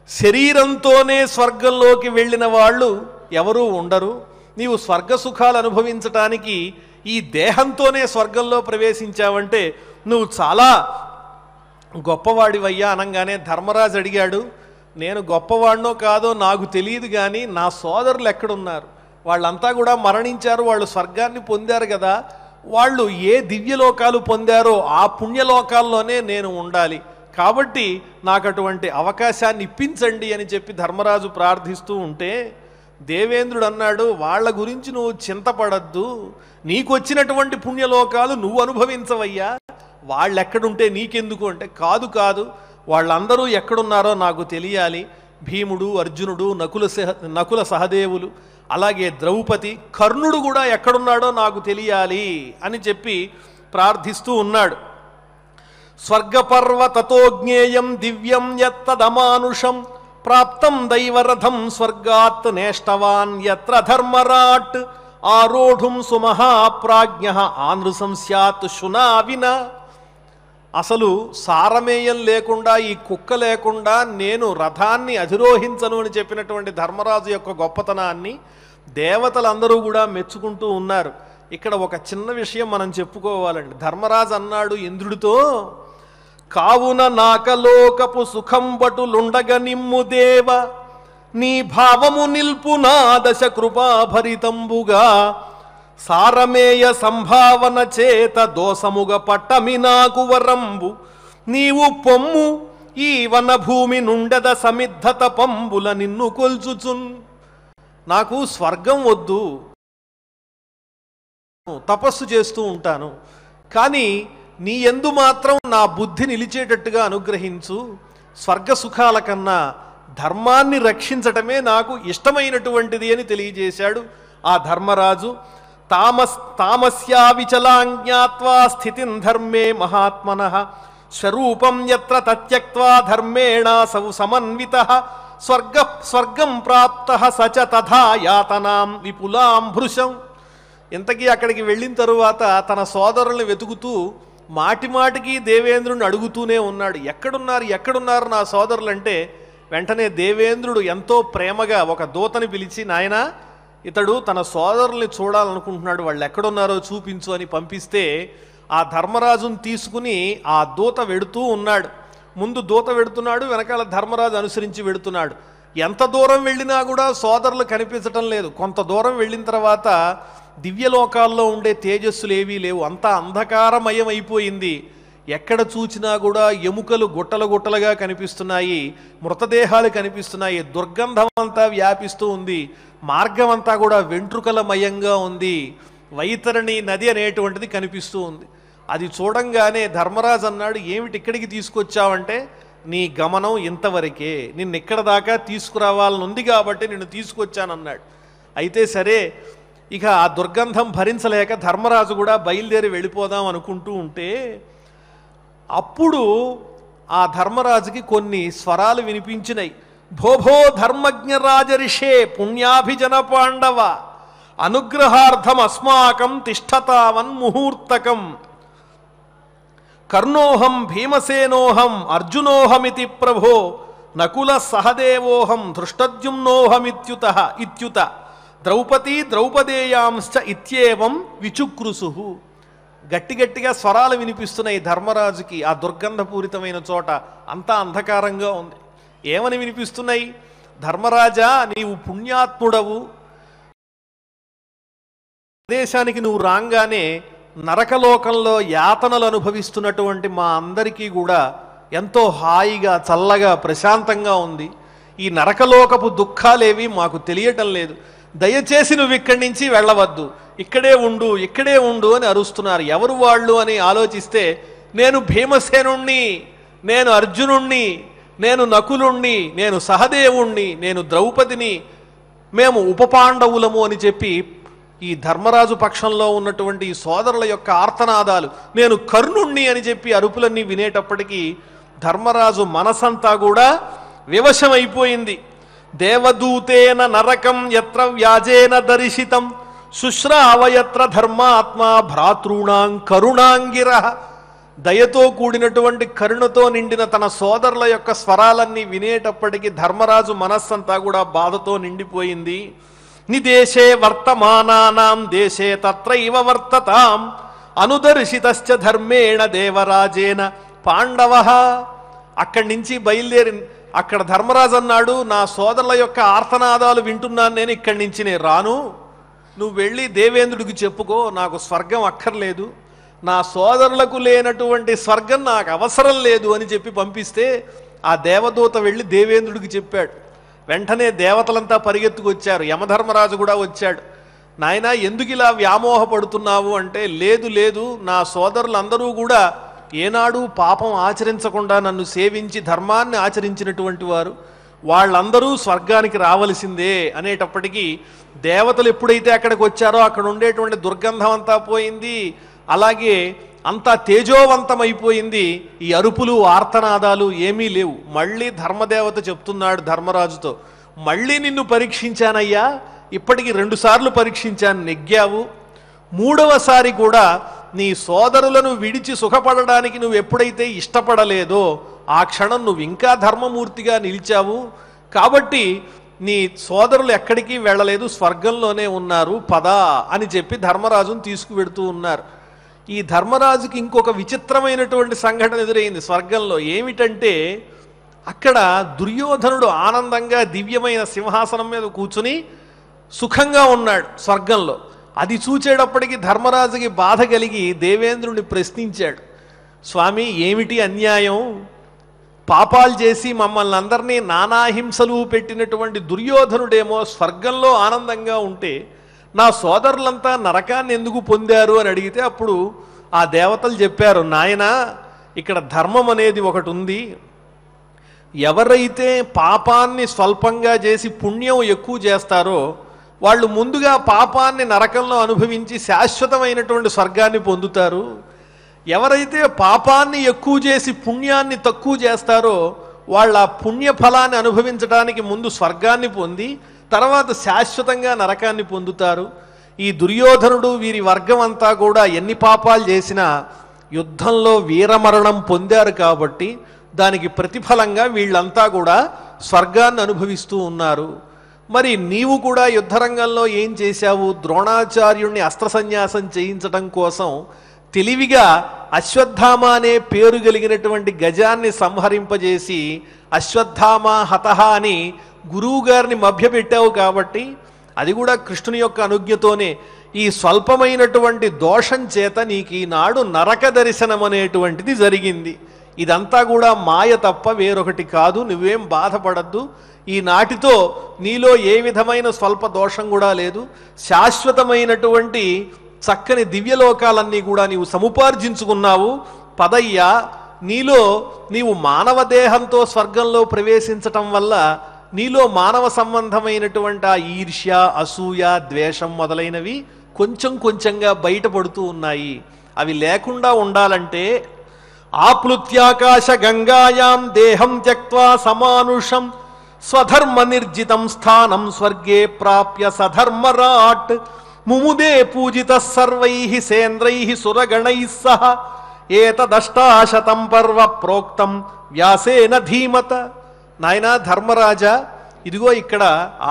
శరీరంతోనే స్వర్గంలోకి వెళ్ళిన వాళ్ళు ఎవరూ ఉండరు, నీవు స్వర్గ సుఖాలు అనుభవించటానికి ఈ దేహంతోనే స్వర్గంలో ప్రవేశించావంటే నువ్వు చాలా గొప్పవాడివయ్యా అనంగానే ధర్మరాజు అడిగాడు, నేను గొప్పవాడినో కాదో నాకు తెలియదు, కానీ నా సోదరులు ఎక్కడున్నారు? వాళ్ళంతా కూడా మరణించారు, వాళ్ళు స్వర్గాన్ని పొందారు కదా, వాళ్ళు ఏ దివ్యలోకాలు పొందారో ఆ పుణ్యలోకాల్లోనే నేను ఉండాలి, కాబట్టి నాకు అటువంటి అవకాశాన్ని ఇప్పించండి అని చెప్పి ధర్మరాజు ప్రార్థిస్తూ ఉంటే దేవేంద్రుడు అన్నాడు, వాళ్ళ గురించి నువ్వు చింతపడద్దు, నీకు వచ్చినటువంటి పుణ్యలోకాలు నువ్వు అనుభవించవయ్యా, వాళ్ళు ఎక్కడుంటే నీకెందుకు అంటే, కాదు కాదు వాళ్ళందరూ ఎక్కడున్నారో నాకు తెలియాలి, భీముడు, అర్జునుడు, నకుల సహదేవులు, అలాగే ద్రౌపది, కర్ణుడు కూడా ఎక్కడున్నాడో నాకు తెలియాలి అని చెప్పి ప్రార్థిస్తూ ఉన్నాడు. స్వర్గపర్వతతో జ్ఞేయం దివ్యం యత్తదమానుషం ప్రాప్తం దైవరథం స్వర్గాత్ నేష్టవాన్ యత్ర ధర్మరాట్ ఆరోఢుం సుమహాప్రాజ్ఞః ఆనృసం స్యాత్ శునావిన. అసలు సారమేయం లేకుండా, ఈ కుక్క లేకుండా నేను రథాన్ని అధిరోహించను అని చెప్పినటువంటి ధర్మరాజు యొక్క గొప్పతనాన్ని దేవతలందరూ కూడా మెచ్చుకుంటూ ఉన్నారు. ఇక్కడ ఒక చిన్న విషయం మనం చెప్పుకోవాలండి. ధర్మరాజు అన్నాడు ఇంద్రుడితో, కావున నాకలోకపు సుఖంబటులుండగ నిమ్ము దేవ, నీ భావము నిల్పు నా దశ కృపాభరితంబుగా, సారమేయ సంభావన చేత దోసముగ పట్టమి నాకు వరంబు, నీవు పొమ్ము ఈ వనభూమి నుండెద సమిద్ధత పంబుల నిన్ను కొల్చుచున్. నాకు స్వర్గం వద్దు, తపస్సు చేస్తూ ఉంటాను, కానీ నీ యందు మాత్రం నా బుద్ధి నిలిచేటట్టుగా అనుగ్రహించు. స్వర్గ సుఖాల కన్నా ధర్మాన్ని రక్షించటమే నాకు ఇష్టమైనటువంటిది అని తెలియజేశాడు ఆ ధర్మరాజు. తామస్యా విచలాజ్ఞాత్వా స్థితిం ధర్మే మహాత్మనః, స్వరూపం యత్ర తత్యక్త్వా ధర్మేణ సౌ సమన్వితః, స్వర్గం ప్రాప్తః సచ తథా యాతనాం విపులాం భృశం. ఇంతకీ అక్కడికి వెళ్ళిన తరువాత తన సోదరుల్ని వెతుకుతూ మాటిమాటికి దేవేంద్రుని అడుగుతూనే ఉన్నాడు, ఎక్కడున్నారు నా సోదరులంటే, వెంటనే దేవేంద్రుడు ఎంతో ప్రేమగా ఒక దూతని పిలిచి, నాయనా ఇతడు తన సోదరుల్ని చూడాలనుకుంటున్నాడు, వాళ్ళు ఎక్కడున్నారో చూపించు అని పంపిస్తే ఆ ధర్మరాజును తీసుకుని ఆ దూత వెడుతూ ఉన్నాడు. ముందు దూత వెడుతున్నాడు, వెనకాల ధర్మరాజు అనుసరించి వెడుతున్నాడు. ఎంత దూరం వెళ్ళినా కూడా సోదరులు కనిపించటం లేదు. కొంత దూరం వెళ్ళిన తర్వాత దివ్యలోకాల్లో ఉండే తేజస్సులు ఏవీ లేవు, అంతా అంధకారమయం అయిపోయింది. ఎక్కడ చూచినా కూడా ఎముకలు గుట్టలుగా కనిపిస్తున్నాయి, మృతదేహాలు కనిపిస్తున్నాయి, దుర్గంధం అంతా వ్యాపిస్తూ ఉంది, మార్గం అంతా కూడా వెంట్రుకలమయంగా ఉంది, వైతరణి నది అనేటువంటిది కనిపిస్తూ ఉంది. అది చూడంగానే ధర్మరాజు అన్నాడు, ఏమిటి ఇక్కడికి తీసుకొచ్చావంటే, నీ గమనం ఇంతవరకే, నిన్ను ఇక్కడ దాకా తీసుకురావాలని ఉంది కాబట్టి నిన్ను తీసుకొచ్చానన్నాడు. అయితే సరే, ఇక ఆ దుర్గంధం భరించలేక ధర్మరాజు కూడా బయలుదేరి వెళ్ళిపోదాం అనుకుంటూ ఉంటే అప్పుడు ఆ ధర్మరాజుకి కొన్ని స్వరాలు వినిపించినాయి. భోభో ధర్మజ్ఞ రాజరిషే పుణ్యాభిజన పాండవ, అనుగ్రహార్థం అస్మాకం తిష్టతావన్ ముహూర్తకం, కర్ణోహం భీమసేనోహం అర్జునోహమితి ప్రభో, నకుల సహదేవోహం ధృష్టద్యుమ్నోహమిత్యుత ద్రౌపదేయాంశ్చ ఇత్యేవం విచుక్రుసు. గట్టిగా స్వరాలు వినిపిస్తున్నాయి ధర్మరాజుకి. ఆ దుర్గంధపూరితమైన చోట అంతా అంధకారంగా ఉంది. ఏమని వినిపిస్తున్నాయి? ధర్మరాజా, నీవు పుణ్యాత్ముడవు, దేశానికి నువ్వు రాగానే నరకలోకంలో యాతనలు అనుభవిస్తున్నటువంటి మా అందరికీ కూడా ఎంతో హాయిగా చల్లగా ప్రశాంతంగా ఉంది. ఈ నరకలోకపు దుఃఖాలేవి మాకు తెలియటం లేదు. దయచేసి నువ్వు ఇక్కడి నుంచి వెళ్ళవద్దు, ఇక్కడే ఉండు అని అరుస్తున్నారు. ఎవరు వాళ్ళు అని ఆలోచిస్తే, నేను భీమసేనుణ్ణి, నేను అర్జునుణ్ణి, నేను నకులుణ్ణి, నేను సహదేవుణ్ణి, నేను ద్రౌపదిని, మేము ఉపపాండవులము అని చెప్పి ఈ ధర్మరాజు పక్షంలో ఉన్నటువంటి ఈ సోదరుల యొక్క ఆర్తనాదాలు, నేను కర్ణుణ్ణి అని చెప్పి అరుపులన్నీ వినేటప్పటికీ ధర్మరాజు మనసంతా కూడా వివశమైపోయింది. దేవదూతేన నరకం యత్ర వ్యాజేన దర్శితం, శుశ్రావయత్ర ధర్మాత్మ భ్రాతృణాం కరుణాంగిర. దయతో కూడినటువంటి కరుణతో నిండిన తన సోదరుల యొక్క స్వరాలన్నీ వినేటప్పటికీ ధర్మరాజు మనస్సంతా కూడా బాధతో నిండిపోయింది. నిదేశే వర్తమానానాం దేశే తత్రైవ వర్తతాం, అనుదర్శితశ్చ ధర్మేణ దేవరాజేన పాండవ. అక్కడి నుంచి బయలుదేరి అక్కడ ధర్మరాజు అన్నాడు, నా సోదరుల యొక్క ఆర్తనాదాలు వింటున్నాను, నేను ఇక్కడి నుంచి నేను రాను, నువ్వు వెళ్ళి దేవేంద్రుడికి చెప్పుకో, నాకు స్వర్గం అక్కర్లేదు, నా సోదరులకు లేనటువంటి స్వర్గం నాకు అవసరం లేదు అని చెప్పి పంపిస్తే ఆ దేవదూత వెళ్ళి దేవేంద్రుడికి చెప్పాడు. వెంటనే దేవతలంతా పరిగెత్తుకొచ్చారు, యమధర్మరాజు కూడా వచ్చాడు. నాయనా, ఎందుకు ఇలా వ్యామోహపడుతున్నావు అంటే, లేదు నా సోదరులందరూ కూడా ఏనాడు పాపం ఆచరించకుండా నన్ను సేవించి ధర్మాన్ని ఆచరించినటువంటి వారు, వాళ్ళందరూ స్వర్గానికి రావలసిందే అనేటప్పటికీ దేవతలు ఎప్పుడైతే అక్కడికి వచ్చారో అక్కడ ఉండేటువంటి దుర్గంధం అంతా పోయింది, అలాగే అంతా తేజోవంతమైపోయింది. ఈ అరుపులు ఆర్తనాదాలు ఏమీ లేవు. మళ్ళీ ధర్మదేవత చెప్తున్నాడు ధర్మరాజుతో, మళ్ళీ నిన్ను పరీక్షించానయ్యా, ఇప్పటికి 2 సార్లు పరీక్షించాను, నెగ్గావు, 3వసారి కూడా నీ సోదరులను విడిచి సుఖపడడానికి నువ్వు ఎప్పుడైతే ఇష్టపడలేదో ఆ క్షణం నువ్వు ఇంకా ధర్మమూర్తిగా నిలిచావు. కాబట్టి నీ సోదరులు ఎక్కడికి వెళ్ళలేదు, స్వర్గంలోనే ఉన్నారు, పద అని చెప్పి ధర్మరాజును తీసుకువెడుతూ ఉన్నారు. ఈ ధర్మరాజుకి ఇంకొక విచిత్రమైనటువంటి సంఘటన ఎదురైంది స్వర్గంలో. ఏమిటంటే అక్కడ దుర్యోధనుడు ఆనందంగా దివ్యమైన సింహాసనం మీద కూర్చుని సుఖంగా ఉన్నాడు స్వర్గంలో. అది చూచేటప్పటికి ధర్మరాజుకి బాధ కలిగి దేవేంద్రుని ప్రశ్నించాడు, స్వామి ఏమిటి అన్యాయం? పాపాలు చేసి మమ్మల్ని అందరినీ నానాహింసలు పెట్టినటువంటి దుర్యోధనుడేమో స్వర్గంలో ఆనందంగా ఉంటే నా సోదరులంతా నరకాన్ని ఎందుకు పొందారు అని అడిగితే అప్పుడు ఆ దేవతలు చెప్పారు, నాయనా ఇక్కడ ధర్మం అనేది ఒకటి ఉంది. ఎవరైతే పాపాన్ని స్వల్పంగా చేసి పుణ్యం ఎక్కువ చేస్తారో వాళ్ళు ముందుగా పాపాన్ని నరకంలో అనుభవించి శాశ్వతమైనటువంటి స్వర్గాన్ని పొందుతారు. ఎవరైతే పాపాన్ని ఎక్కువ చేసి పుణ్యాన్ని తక్కువ చేస్తారో వాళ్ళ పుణ్యఫలాన్ని అనుభవించడానికి ముందు స్వర్గాన్ని పొంది తర్వాత శాశ్వతంగా నరకాన్ని పొందుతారు. ఈ దుర్యోధనుడు వీరి వర్గం అంతా కూడా ఎన్ని పాపాలు చేసినా యుద్ధంలో వీరమరణం పొందారు కాబట్టి దానికి ప్రతిఫలంగా వీళ్ళంతా కూడా స్వర్గాన్ని అనుభవిస్తూ ఉన్నారు. మరి నీవు కూడా యుద్ధరంగంలో ఏం చేశావు? ద్రోణాచార్యుణ్ణి అస్త్ర సన్యాసం చేయించడం కోసం తెలివిగా అశ్వత్థామ అనే పేరు కలిగినటువంటి గజాన్ని సంహరింపజేసి అశ్వత్థామ హతహ అని గురువు గారిని మభ్యపెట్టావు కాబట్టి అది కూడా కృష్ణుని యొక్క అనుజ్ఞతోనే ఈ స్వల్పమైనటువంటి దోషం చేత నీకు ఈనాడు నరక దర్శనం అనేటువంటిది జరిగింది. ఇదంతా కూడా మాయ తప్ప వేరొకటి కాదు, నువ్వేం బాధపడద్దు. ఈనాటితో నీలో ఏ విధమైన స్వల్ప దోషం కూడా లేదు. శాశ్వతమైనటువంటి చక్కని దివ్యలోకాలన్నీ కూడా నీవు సముపార్జించుకున్నావు. పదయ్యా, నీవు మానవ దేహంతో స్వర్గంలో ప్రవేశించటం వల్ల నీలో మానవ సంబంధమైనటువంటి ఆ ఈర్ష్య, అసూయ, ద్వేషం మొదలైనవి కొంచెం కొంచెంగా బయటపడుతూ ఉన్నాయి. అవి లేకుండా ఉండాలంటే ఆప్లుత్యాకాశ గంగాయాం దేహం త్యక్త్వా సమానుషం స్వధర్మ నిర్జితం స్థానం స్వర్గే ప్రాప్య సధర్మరాట్ ముముదే పూజిత సర్వైః సేంద్రైః సురగణైః సహ ఏతదష్టాశతం పర్వ ప్రోక్తం వ్యాసేన ధీమత. నాయనా ధర్మరాజా, ఇదిగో ఇక్కడ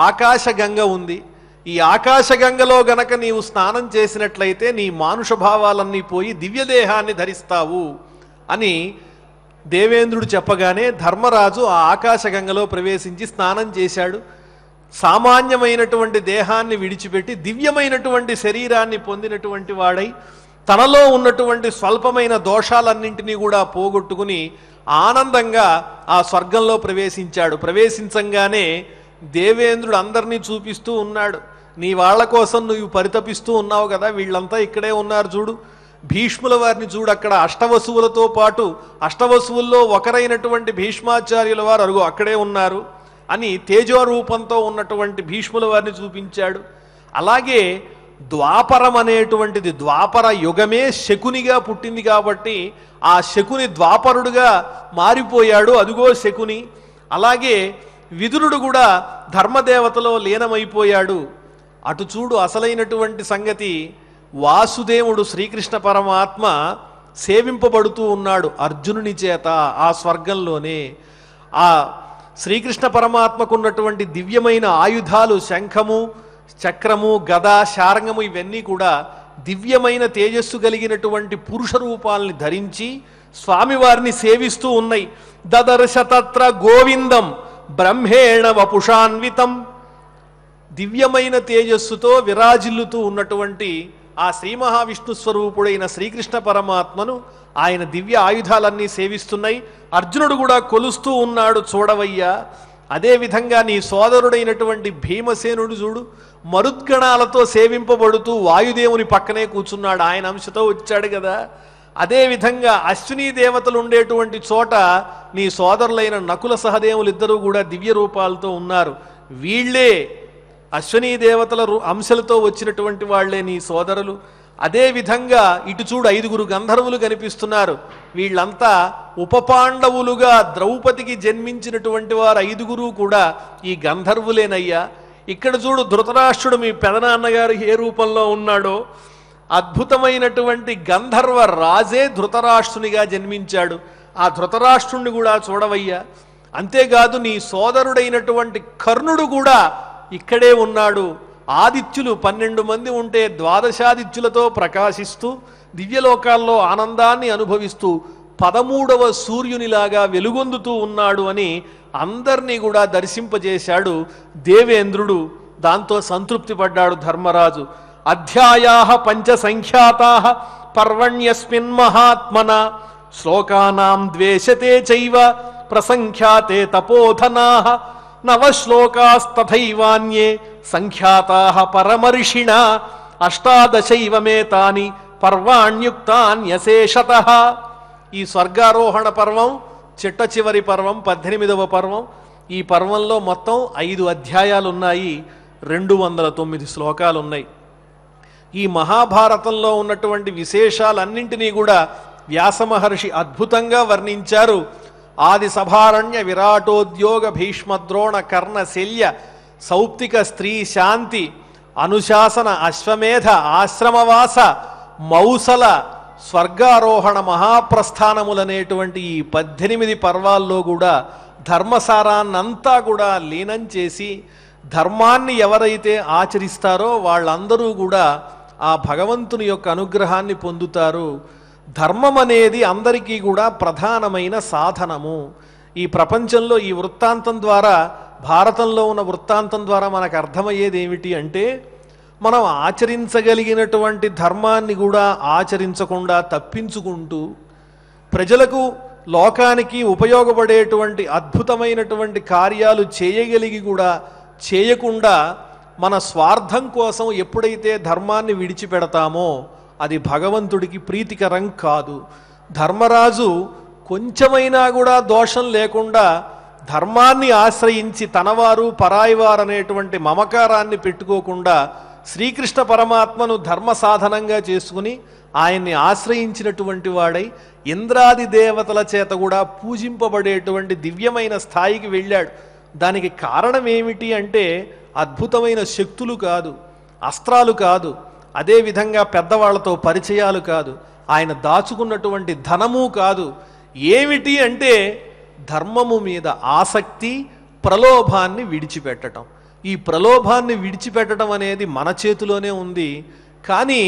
ఆకాశగంగ ఉంది. ఈ ఆకాశగంగలో గనక నీవు స్నానం చేసినట్లయితే నీ మానుష భావాలన్నీ పోయి దివ్యదేహాన్ని ధరిస్తావు అని దేవేంద్రుడు చెప్పగానే ధర్మరాజు ఆ ఆకాశగంగలో ప్రవేశించి స్నానం చేశాడు. సామాన్యమైనటువంటి దేహాన్ని విడిచిపెట్టి దివ్యమైనటువంటి శరీరాన్ని పొందినటువంటి వాడై తనలో ఉన్నటువంటి స్వల్పమైన దోషాలన్నింటినీ కూడా పోగొట్టుకుని ఆనందంగా ఆ స్వర్గంలో ప్రవేశించాడు. ప్రవేశించంగానే దేవేంద్రుడు అందరినీ చూపిస్తూ ఉన్నాడు, నీ వాళ్ళ కోసం నువ్వు పరితపిస్తూ ఉన్నావు కదా, వీళ్ళంతా ఇక్కడే ఉన్నారు చూడు. భీష్ముల వారిని చూడు, అక్కడ అష్టవసువులతో పాటు అష్టవసువుల్లో ఒకరైనటువంటి భీష్మాచార్యుల వారు అరుగు అక్కడే ఉన్నారు అని తేజోరూపంతో ఉన్నటువంటి భీష్ముల వారిని చూపించాడు. అలాగే ద్వాపరం అనేటువంటిది, ద్వాపర యుగమే శకునిగా పుట్టింది కాబట్టి ఆ శకుని ద్వాపరుడుగా మారిపోయాడు, అదుగో శకుని. అలాగే విదురుడు కూడా ధర్మదేవతలో లీనమైపోయాడు. అటు చూడు, అసలైనటువంటి సంగతి వాసుదేవుడు శ్రీకృష్ణ పరమాత్మ సేవింపబడుతూ ఉన్నాడు అర్జునుని చేత ఆ స్వర్గంలోనే. ఆ శ్రీకృష్ణ పరమాత్మకు ఉన్నటువంటి దివ్యమైన ఆయుధాలు శంఖము, చక్రము, గద, శార్ంగము ఇవన్నీ కూడా దివ్యమైన తేజస్సు కలిగినటువంటి పురుష రూపాలని ధరించి స్వామివారిని సేవిస్తూ ఉన్నాయి. దదర్శ తత్ర గోవిందం బ్రహ్మేణ వపుషాన్వితం. దివ్యమైన తేజస్సుతో విరాజిల్లుతూ ఉన్నటువంటి ఆ శ్రీ మహావిష్ణు స్వరూపుడైన శ్రీకృష్ణ పరమాత్మను ఆయన దివ్య ఆయుధాలన్నీ సేవిస్తున్నాయి. అర్జునుడు కూడా కొలుస్తూ ఉన్నాడు, చూడవయ్యా. అదేవిధంగా నీ సోదరుడైనటువంటి భీమసేనుడు చూడు, మరుద్గణాలతో సేవింపబడుతూ వాయుదేవుని పక్కనే కూర్చున్నాడు, ఆయన అంశతో వచ్చాడు కదా. అదేవిధంగా అశ్వినీ దేవతలు ఉండేటువంటి చోట నీ సోదరులైన నకుల సహదేవులు ఇద్దరూ కూడా దివ్య రూపాలతో ఉన్నారు. వీళ్లే అశ్వినీ దేవతల అంశలతో వచ్చినటువంటి వాళ్లే నీ సోదరులు. అదేవిధంగా ఇటు చూడు, 5 గంధర్వులు కనిపిస్తున్నారు. వీళ్ళంతా ఉపపాండవులుగా ద్రౌపదికి జన్మించినటువంటి వారు 5 కూడా ఈ గంధర్వులేనయ్యా. ఇక్కడ చూడు, ధృతరాష్ట్రుడు మీ పెదనాన్నగారు ఏ రూపంలో ఉన్నాడో అద్భుతమైనటువంటి గంధర్వ రాజే ధృతరాష్ట్రునిగా జన్మించాడు. ఆ ధృతరాష్ట్రుణ్ణి కూడా చూడవయ్యా. అంతేకాదు నీ సోదరుడైనటువంటి కర్ణుడు కూడా ఇక్కడే ఉన్నాడు. ఆదిత్యులు 12 మంది ఉంటే ద్వాదశాదిత్యులతో ప్రకాశిస్తూ దివ్యలోకాల్లో ఆనందాన్ని అనుభవిస్తూ 13వ సూర్యునిలాగా వెలుగొందుతూ ఉన్నాడు అని అందరినీ కూడా దర్శింపజేశాడు దేవేంద్రుడు. దాంతో సంతృప్తి పడ్డాడు ధర్మరాజు. అధ్యాయా పంచసంఖ్యాతా పర్వణ్యస్మిన్ మహాత్మన శ్లోకానాం ద్వేషతే చైవ ప్రసంఖ్యాతే తపోధనా నవశ్లోకాస్తథైవాన్యే సంఖ్యాతాః పరమర్షిణ అష్టాదశైవమేతాని పర్వాణ్యుక్తాన్యశేషతః. ఈ స్వర్గారోహణ పర్వం చిట్ట చివరి పర్వం 18వ పర్వం. ఈ పర్వంలో మొత్తం 5 అధ్యాయాలు ఉన్నాయి, 209 శ్లోకాలు ఉన్నాయి. ఈ మహాభారతంలో ఉన్నటువంటి విశేషాలన్నింటినీ కూడా వ్యాసమహర్షి అద్భుతంగా వర్ణించారు. ఆది సభారణ్య విరాటోద్యోగ భీష్మద్రోణ కర్ణ శల్య సౌప్తిక స్త్రీ శాంతి అనుశాసన అశ్వమేధ ఆశ్రమవాస మౌసల స్వర్గారోహణ మహాప్రస్థానములనేటువంటి ఈ 18 పర్వాల్లో కూడా ధర్మసారాన్నంతా కూడా లీనం చేసి ధర్మాన్ని ఎవరైతే ఆచరిస్తారో వాళ్ళందరూ కూడా ఆ భగవంతుని యొక్క అనుగ్రహాన్ని పొందుతారు. ధర్మం అనేది అందరికీ కూడా ప్రధానమైన సాధనము. ఈ ప్రపంచంలో ఈ వృత్తాంతం ద్వారా, భారతంలో ఉన్న వృత్తాంతం ద్వారా మనకు అర్థమయ్యేది ఏమిటి అంటే, మనం ఆచరించగలిగినటువంటి ధర్మాన్ని కూడా ఆచరించకుండా తప్పించుకుంటూ ప్రజలకు లోకానికి ఉపయోగపడేటువంటి అద్భుతమైనటువంటి కార్యాలు చేయగలిగి కూడా చేయకుండా మన స్వార్థం కోసం ఎప్పుడైతే ధర్మాన్ని విడిచిపెడతామో అది భగవంతుడికి ప్రీతికరం కాదు. ధర్మరాజు కొంచెమైనా కూడా దోషం లేకుండా ధర్మాన్ని ఆశ్రయించి తనవారు పరాయివారు అనేటువంటి మమకారాన్ని పెట్టుకోకుండా శ్రీకృష్ణ పరమాత్మను ధర్మ సాధనంగా చేసుకుని ఆయన్ని ఆశ్రయించినటువంటి వాడై ఇంద్రాది దేవతల చేత కూడా పూజింపబడేటువంటి దివ్యమైన స్థాయికి వెళ్ళాడు. దానికి కారణం ఏమిటి అంటే అద్భుతమైన శక్తులు కాదు, అస్త్రాలు కాదు, అదేవిధంగా పెద్దవాళ్లతో పరిచయాలు కాదు, ఆయన దాచుకున్నటువంటి ధనము కాదు. ఏమిటి అంటే ధర్మము మీద ఆసక్తి, ప్రలోభాన్ని విడిచిపెట్టడం. ఈ ప్రలోభాన్ని విడిచిపెట్టడం అనేది మన చేతిలోనే ఉంది. కానీ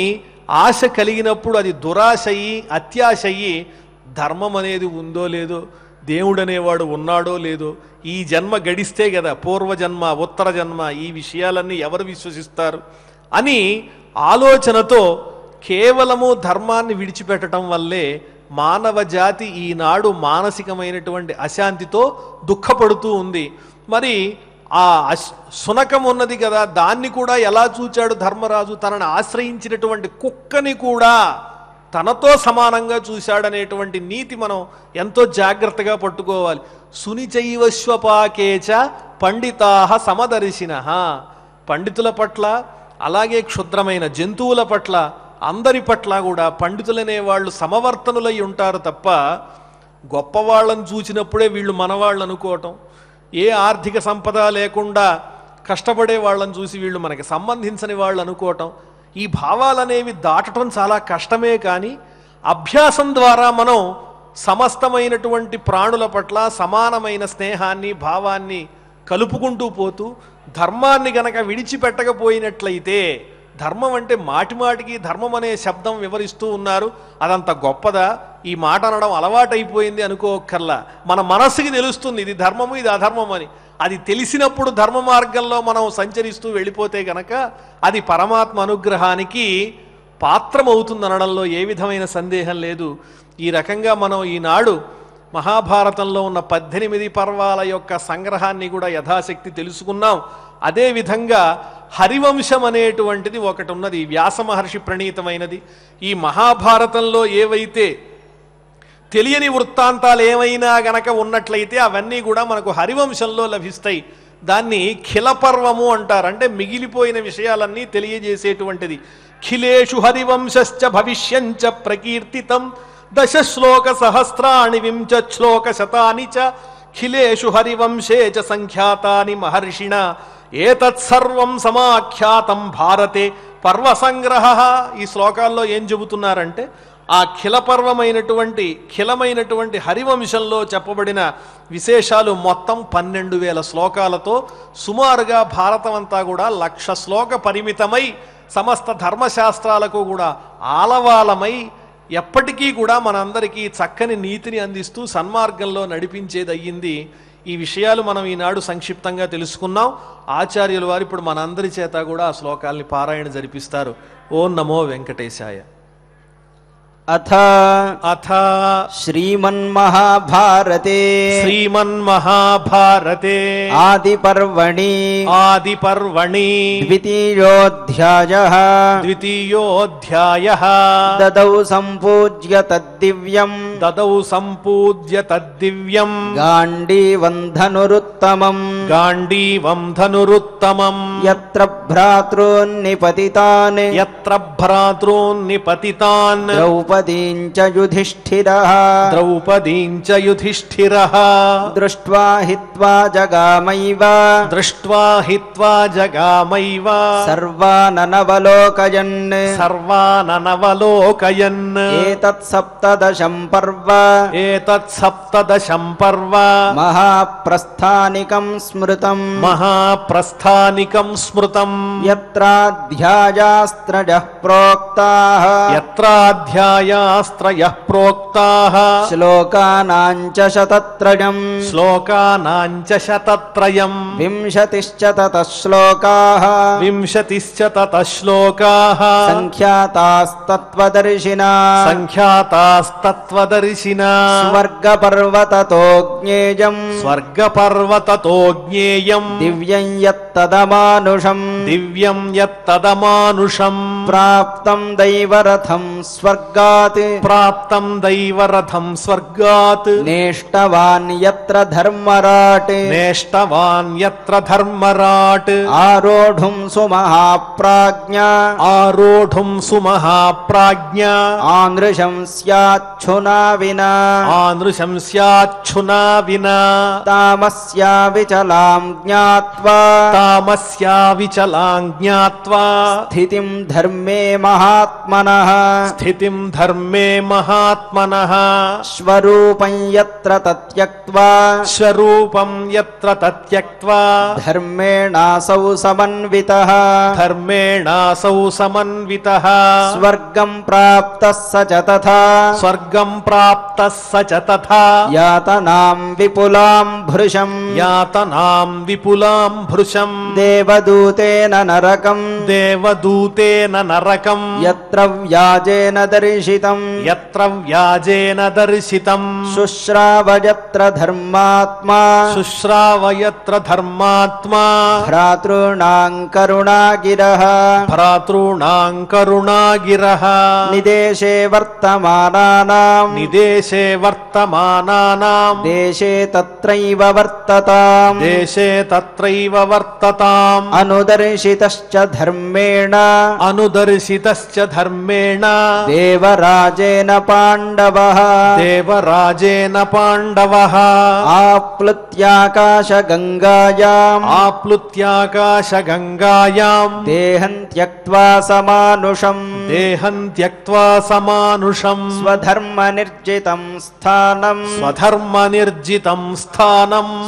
ఆశ కలిగినప్పుడు అది దురాశయి, అత్యాశయి ధర్మం అనేది ఉందో లేదో, దేవుడు అనేవాడు ఉన్నాడో లేదో, ఈ జన్మ గడిస్తే కదా పూర్వజన్మ ఉత్తర జన్మ, ఈ విషయాలన్నీ ఎవరు విశ్వసిస్తారు అని ఆలోచనతో కేవలము ధర్మాన్ని విడిచిపెట్టడం వల్లే మానవ జాతి ఈనాడు మానసికమైనటువంటి అశాంతితో దుఃఖపడుతూ ఉంది. మరి ఆ శునకం ఉన్నది కదా, దాన్ని కూడా ఎలా చూచాడు ధర్మరాజు? తనను ఆశ్రయించినటువంటి కుక్కని కూడా తనతో సమానంగా చూశాడనేటువంటి నీతి మనం ఎంతో జాగ్రత్తగా పట్టుకోవాలి. సునిచైవశ్వపాకేచ పండితాహ సమదర్శినః. పండితుల పట్ల అలాగే క్షుద్రమైన జంతువుల పట్ల అందరి పట్ల కూడా పండితులనే వాళ్ళు సమవర్తనులై ఉంటారు తప్ప గొప్పవాళ్ళని చూసినప్పుడే వీళ్ళు మనవాళ్ళు అనుకోవటం, ఏ ఆర్థిక సంపద లేకుండా కష్టపడే వాళ్ళని చూసి వీళ్ళు మనకి సంబంధించని వాళ్ళు అనుకోవటం, ఈ భావాలనేవి దాటడం చాలా కష్టమే. కానీ అభ్యాసం ద్వారా మనం సమస్తమైనటువంటి ప్రాణుల పట్ల సమానమైన స్నేహాన్ని భావాన్ని కలుపుకుంటూ పోతూ ధర్మాన్ని గనక విడిచిపెట్టకపోయినట్లయితే, ధర్మం అంటే మాటిమాటికి ధర్మం అనే శబ్దం వివరిస్తూ ఉన్నారు, అదంత గొప్పదా, ఈ మాట అనడం అలవాటైపోయింది అనుకోకర్లా. మన మనస్సుకి తెలుస్తుంది ఇది ధర్మము ఇది అధర్మం అని. అది తెలిసినప్పుడు ధర్మ మార్గంలో మనం సంచరిస్తూ వెళ్ళిపోతే గనక అది పరమాత్మ అనుగ్రహానికి పాత్రమవుతుందనడంలో ఏ విధమైన సందేహం లేదు. ఈ రకంగా మనం ఈనాడు మహాభారతంలో ఉన్న 18 పర్వాల యొక్క సంగ్రహాన్ని కూడా యథాశక్తి తెలుసుకున్నాం. అదేవిధంగా హరివంశం అనేటువంటిది ఒకటి ఉన్నది, వ్యాస మహర్షి ప్రణీతమైనది. ఈ మహాభారతంలో ఏవైతే తెలియని వృత్తాంతాలు ఏమైనా గనక ఉన్నట్లయితే అవన్నీ కూడా మనకు హరివంశంలో లభిస్తాయి. దాన్ని ఖిలపర్వము అంటారు, అంటే మిగిలిపోయిన విషయాలన్నీ తెలియజేసేటువంటిది. ఖిలేషు హరివంశ్చ భవిష్యంచ ప్రకీర్తితం 10 శ్లోక సహస్రాణి 20 శ్లోక శతాని చ ఖిలేషు హరివంశే చ సంఖ్యాతాని మహర్షిణ ఏతత్సర్వం సమాఖ్యాతం భారతే పర్వసంగ్రహ. ఈ శ్లోకాల్లో ఏం చెబుతున్నారంటే ఆ ఖిలమైనటువంటి హరివంశంలో చెప్పబడిన విశేషాలు మొత్తం 12,000 శ్లోకాలతో సుమారుగా భారతం అంతా కూడా 1,00,000 శ్లోక పరిమితమై సమస్త ధర్మశాస్త్రాలకు కూడా ఆలవాలమై ఎప్పటికీ కూడా మనందరికీ చక్కని నీతిని అందిస్తూ సన్మార్గంలో నడిపించేది అయ్యింది. ఈ విషయాలు మనం ఈనాడు సంక్షిప్తంగా తెలుసుకున్నాం. ఆచార్యుల వారు ఇప్పుడు మనందరి చేత కూడా ఆ శ్లోకాల్ని పారాయణ జరిపిస్తారు. ఓం నమో వెంకటేశాయ. అథ అథ శ్రీమన్మహాభారతే ఆదిపర్వణి ద్వితీయోऽధ్యాయः దదౌ సంపూజ్య తద్దివ్యం గాండీవం ధనురుత్తమం యత్ర భ్రాతॄన్నిపతితాన్ ద్రౌపదీం చ యుధిష్ఠిరః దృష్ట్వా హిత్వా జగామైవ సర్వాననవలోకయన్ ఏతత్ సప్తదశం పర్వ మహాప్రస్థానికం స్మృతం యత్రాధ్యాయాస్త్రయః ప్రోక్తాః శ్లోకానాంచ శతత్రయం వింశతిశ్చ తతః శ్లోకాః సంఖ్యాతాస్తత్వదర్శినా స్వర్గపర్వతతో జ్ఞేయం దివ్యం యత్తదమానుషం ప్రాప్తం దైవరథం స్వర్గాత్ నేష్టవాన్ యత్ర ధర్మరాట్ ఆరోఢుం సుమహాప్రాజ్ఞ ఆనృశం స్యాచ్ఛునా వినా తామస్యా విచలాం జ్ఞాత్వా స్థితిం ధర్మే మహాత్మనః స్వరూపం యత్ర తత్యక్త్వా ధర్మేణాసౌ సమన్వితః స్వర్గం ప్రాప్తః స చ తథా యాతనాం విపులాం భృశం దేవదూతేన నరకం యత్ర వ్యాజేన దర్శితం శుశ్రావయత్ర ధర్మాత్మా భ్రాతॄణాం కరుణాగిరః నిదేశే వర్తమానానాం దేశే తత్రైవ వర్తతాం అనుదర్శితశ్చ ధర్మేణ దేవరాజేన పాండవః ఆప్లుత్యాకాశగంగాయాం దేహం త్యక్త్వా సమానుషం స్వధర్మనిర్జితం స్థానం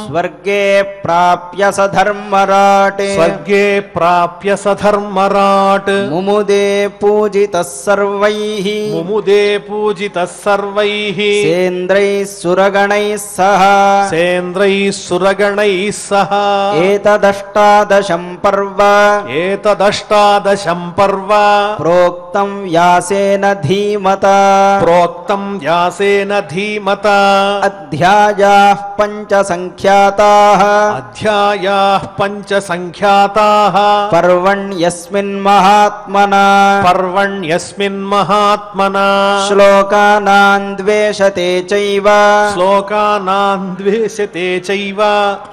స్వర్గే ప్రాప్య సధర్మరాట్ ముముదే పూజితః సర్వైః సేంద్రైః సురగణైః సహ ఏతదష్టాదశం పర్వ ప్రోక్తం వ్యాసేన ధీమత అధ్యాయాః పంచ సంఖ్యాతాః పర్వణ్యస్మిన్ మహాత్మనః మహాత్మనా పర్వణ్యస్మిన్ మహాత్మనా శ్లోకానాం ద్వేషతే చైవ శ్లోకానాం ద్వేషతే చైవ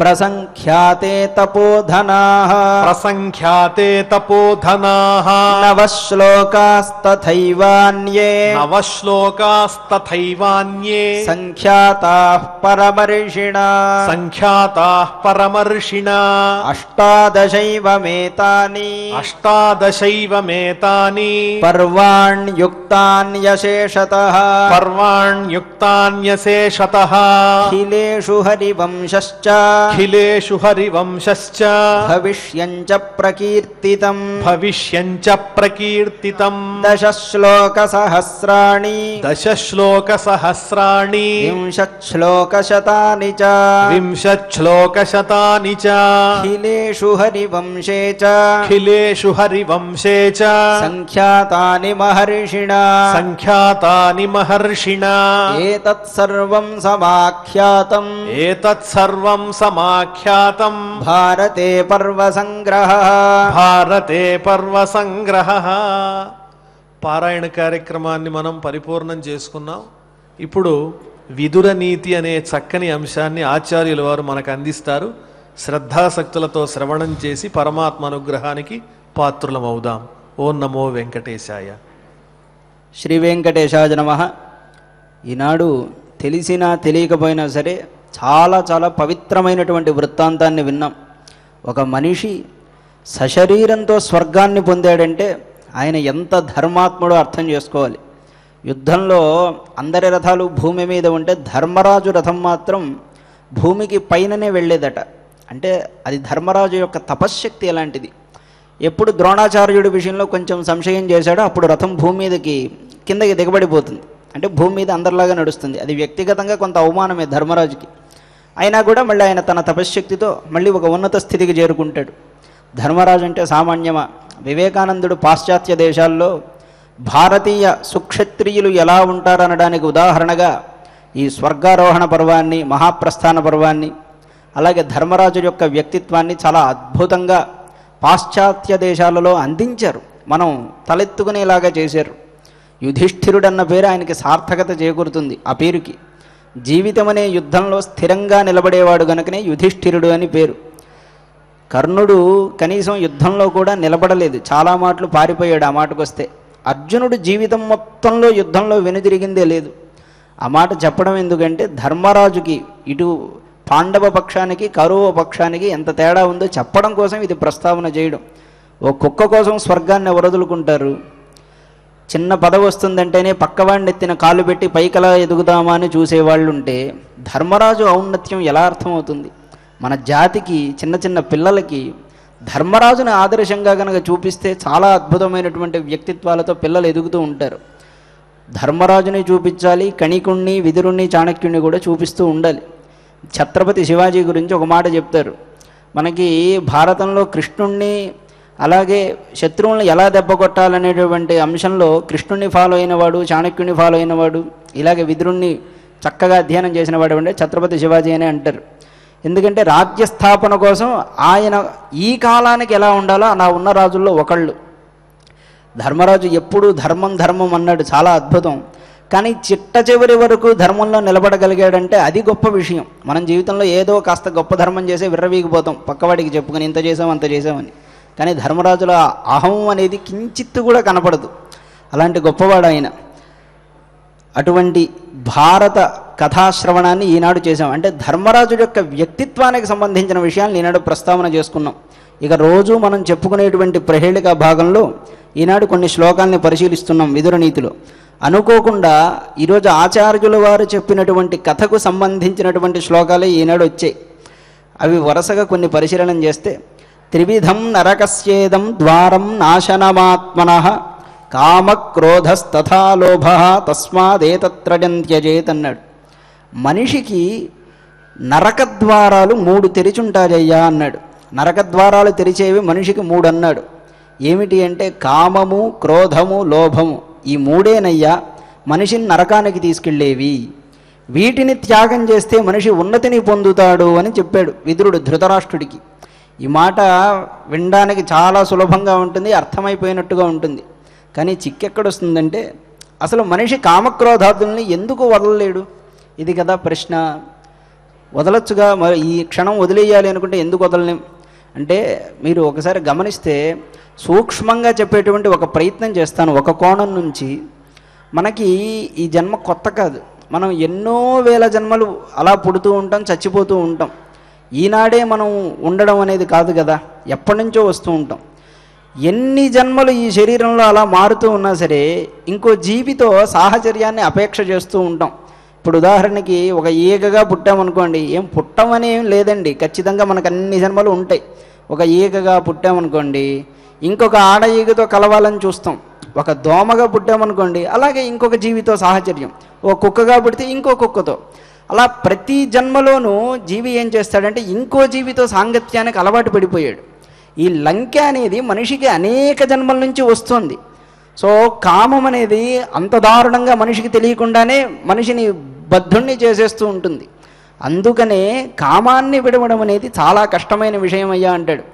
ప్రసంఖ్యాతే తపోధనాః ప్రసంఖ్యాతే తపోధనాః నవశ్లోకాస్తథైవాన్యే నవశ్లోకాస్తథైవాన్యే సంఖ్యాతాః పరమర్షిణా సంఖ్యాతాః పరమర్షిణా అష్టాదశైవమేతాని అష్టాదశైవమేతాని పర్వాణ్యుక్తాన్యశేషతః పర్వాణ్యుక్తాన్యశేషతః అఖిలేషు హరివంశశ్చ అఖిలేషు హరివంశశ్చ భవిష్యంచ ప్రకీర్తితం భవిష్యంచ ప్రకీర్తితం దశశ్లోకసహస్రాణి దశశ్లోకసహస్రాణి వింశశ్లోకశతాని చ వింశశ్లోకశతాని చ అఖిలేషు హరివంశే చ అఖిలేషు హరివంశే చ సంఖ్యాతాని మహర్షిణా సంఖ్యాతాని మహర్షిణా ఏతత్సర్వం సమాఖ్యాతం ఏతత్సర్వం సమాఖ్యాతం భారతే పర్వసంగ్రహః భారతే పర్వసంగ్రహః. పారాయణ కార్యక్రమాన్ని మనం పరిపూర్ణం చేసుకున్నాం. ఇప్పుడు విదుర నీతి అనే చక్కని అంశాన్ని ఆచార్యుల వారు మనకు అందిస్తారు. శ్రద్ధాసక్తులతో శ్రవణం చేసి పరమాత్మ అనుగ్రహానికి పాత్రులమవుదాం. ఓం నమో వెంకటేశాయ. శ్రీ వెంకటేశాయ నమః. ఈనాడు తెలిసినా తెలియకపోయినా సరే చాలా చాలా పవిత్రమైనటువంటి వృత్తాంతాన్ని విన్నాం. ఒక మనిషి సశరీరంతో స్వర్గాన్ని పొందాడంటే ఆయన ఎంత ధర్మాత్ముడో అర్థం చేసుకోవాలి. యుద్ధంలో అందరి రథాలు భూమి మీద ఉంటే ధర్మరాజు రథం మాత్రం భూమికి పైననే వెళ్ళేదట. అంటే అది ధర్మరాజు యొక్క తపశ్శక్తి ఎలాంటిది. ఎప్పుడు ద్రోణాచార్యుడి విషయంలో కొంచెం సంశయం చేశాడో అప్పుడు రథం భూమి మీదకి కిందకి దిగబడిపోతుంది. అంటే భూమి మీద అందరిలాగా నడుస్తుంది. అది వ్యక్తిగతంగా కొంత అవమానమే ధర్మరాజుకి. అయినా కూడా మళ్ళీ ఆయన తన తపశ్శక్తితో మళ్ళీ ఒక ఉన్నత స్థితికి చేరుకుంటాడు. ధర్మరాజు అంటే సామాన్యమా? వివేకానందుడు పాశ్చాత్య దేశాల్లో భారతీయ సుక్షత్రియులు ఎలా ఉంటారనడానికి ఉదాహరణగా ఈ స్వర్గారోహణ పర్వాన్ని, మహాప్రస్థాన పర్వాన్ని, అలాగే ధర్మరాజు యొక్క వ్యక్తిత్వాన్ని చాలా అద్భుతంగా పాశ్చాత్య దేశాలలో అందించారు. మనం తలెత్తుకునేలాగా చేశారు. యుధిష్ఠిరుడన్న పేరు ఆయనకి సార్థకత చేకూరుతుంది. ఆ పేరుకి జీవితం అనే యుద్ధంలో స్థిరంగా నిలబడేవాడు గనుకనే యుధిష్ఠిరుడు అని పేరు. కర్ణుడు కనీసం యుద్ధంలో కూడా నిలబడలేదు, చాలా మాటలు పారిపోయాడు. ఆ మాటకు వస్తే అర్జునుడు జీవితం మొత్తంలో యుద్ధంలో వెనుదిరిగిందే లేదు. ఆ మాట చెప్పడం ఎందుకంటే ధర్మరాజుకి ఇటు పాండవ పక్షానికి కౌరవ పక్షానికి ఎంత తేడా ఉందో చెప్పడం కోసం ఇది ప్రస్తావన చేయడం. ఓ కుక్క కోసం స్వర్గాన్ని వరదులుకుంటారు. చిన్న పదవి వస్తుందంటేనే పక్కవాడిని ఎత్తిన కాలు పెట్టి పైకలా ఎదుగుదామా అని చూసేవాళ్ళు ఉంటే ధర్మరాజు ఔన్నత్యం ఎలా అర్థమవుతుంది? మన జాతికి, చిన్న చిన్న పిల్లలకి ధర్మరాజుని ఆదర్శంగా కనుక చూపిస్తే చాలా అద్భుతమైనటువంటి వ్యక్తిత్వాలతో పిల్లలు ఎదుగుతూ ఉంటారు. ధర్మరాజుని చూపించాలి, కణికుణ్ణి, విదురుణ్ణి, చాణక్యుణ్ణి కూడా చూపిస్తూ ఉండాలి. ఛత్రపతి శివాజీ గురించి ఒక మాట చెప్తారు. మనకి భారతంలో కృష్ణుణ్ణి అలాగే శత్రువులను ఎలా దెబ్బకొట్టాలనేటువంటి అంశంలో కృష్ణుణ్ణి ఫాలో అయినవాడు, చాణక్యుని ఫాలో అయినవాడు, ఇలాగే విదురుణ్ణి చక్కగా అధ్యయనం చేసిన వాడు అంటే ఛత్రపతి శివాజీ అనే అంటారు. ఎందుకంటే రాజ్యస్థాపన కోసం ఆయన ఈ కాలానికి ఎలా ఉండాలో అలా ఉన్న రాజుల్లో ఒకళ్ళు. ధర్మరాజు ఎప్పుడూ ధర్మం ధర్మం అన్నాడు, చాలా అద్భుతం. కానీ చిట్ట చివరి వరకు ధర్మంలో నిలబడగలిగాడంటే అది గొప్ప విషయం. మనం జీవితంలో ఏదో కాస్త గొప్ప ధర్మం చేసి విర్రవీగిపోతాం, పక్కవాడికి చెప్పుకొని ఇంత చేసాం అంత చేసామని. కానీ ధర్మరాజుల అహం అనేది కించిత్తు కూడా కనపడదు. అలాంటి గొప్పవాడు ఆయన. అటువంటి భారత కథాశ్రవణాన్ని ఈనాడు చేశాం. అంటే ధర్మరాజు యొక్క వ్యక్తిత్వానికి సంబంధించిన విషయాలను ఈనాడు ప్రస్తావన చేసుకున్నాం. ఇక రోజు మనం చెప్పుకునేటువంటి ప్రహేళిక భాగంలో ఈనాడు కొన్ని శ్లోకాలని పరిశీలిస్తున్నాం విదుర నీతిలో. అనుకోకుండా ఈరోజు ఆచార్యుల వారు చెప్పినటువంటి కథకు సంబంధించినటువంటి శ్లోకాలే ఈనాడు వచ్చాయి. అవి వరుసగా కొన్ని పరిశీలన చేస్తే, త్రివిధం నరకస్యేదం ద్వారం నాశనమాత్మనః కామక్రోధస్తథా లోభః తస్మాదేతత్రయం త్యజేత్ అన్నాడు. మనిషికి నరకద్వారాలు 3 తెరిచుంటాయ్యా అన్నాడు. నరకద్వారాలు తెరిచేవి మనిషికి 3 అన్నాడు. ఏమిటి అంటే కామము, క్రోధము, లోభము. ఈ 3ఏనయ్యా మనిషిని నరకానికి తీసుకెళ్ళేవి. వీటిని త్యాగం చేస్తే మనిషి ఉన్నతిని పొందుతాడు అని చెప్పాడు విదురుడు ధృతరాష్ట్రుడికి. ఈ మాట వినడానికి చాలా సులభంగా ఉంటుంది, అర్థమైపోయినట్టుగా ఉంటుంది. కానీ చిక్కెక్కడొస్తుందంటే అసలు మనిషి కామక్రోధాదుల్ని ఎందుకు వదలలేడు? ఇది కదా ప్రశ్న. వదలొచ్చుగా, మరి ఈ క్షణం వదిలేయాలి అనుకుంటే ఎందుకు వదలలేం అంటే, మీరు ఒకసారి గమనిస్తే సూక్ష్మంగా చెప్పేటువంటి ఒక ప్రయత్నం చేస్తాను. ఒక కోణం నుంచి మనకి ఈ జన్మ కొత్త కాదు. మనం ఎన్నో వేల జన్మలు అలా పుడుతూ ఉంటాం, చచ్చిపోతూ ఉంటాం. ఈనాడే మనం ఉండడం అనేది కాదు కదా, ఎప్పటి నుంచో వస్తూ ఉంటాం. ఎన్ని జన్మలు ఈ శరీరంలో అలా మారుతూ ఉన్నా సరే ఇంకో జీవితో సాహచర్యాన్ని అపేక్ష చేస్తూ ఉంటాం. ఇప్పుడు ఉదాహరణకి ఒక ఈగగా పుట్టామనుకోండి, ఏం పుట్టమని ఏం లేదండి, ఖచ్చితంగా మనకు అన్ని జన్మలు ఉంటాయి. ఒక ఈగగా పుట్టామనుకోండి ఇంకొక ఆడ ఈగతో కలవాలని చూస్తాం. ఒక దోమగా పుట్టామనుకోండి అలాగే ఇంకొక జీవితో సాహచర్యం. ఓ కుక్కగా పుడితే ఇంకో కుక్కతో. అలా ప్రతి జన్మలోనూ జీవి ఏం చేస్తాడంటే ఇంకో జీవితో సాంగత్యానికి అలవాటు పడిపోయాడు. ఈ లంకె అనేది మనిషికి అనేక జన్మల నుంచి వస్తుంది. సో కామం అనేది అంత దారుణంగా మనిషికి తెలియకుండానే మనిషిని బద్ధుణ్ణి చేసేస్తూ ఉంటుంది. అందుకనే కామాన్ని విడవడం అనేది చాలా కష్టమైన విషయం అయ్యా అంటాడు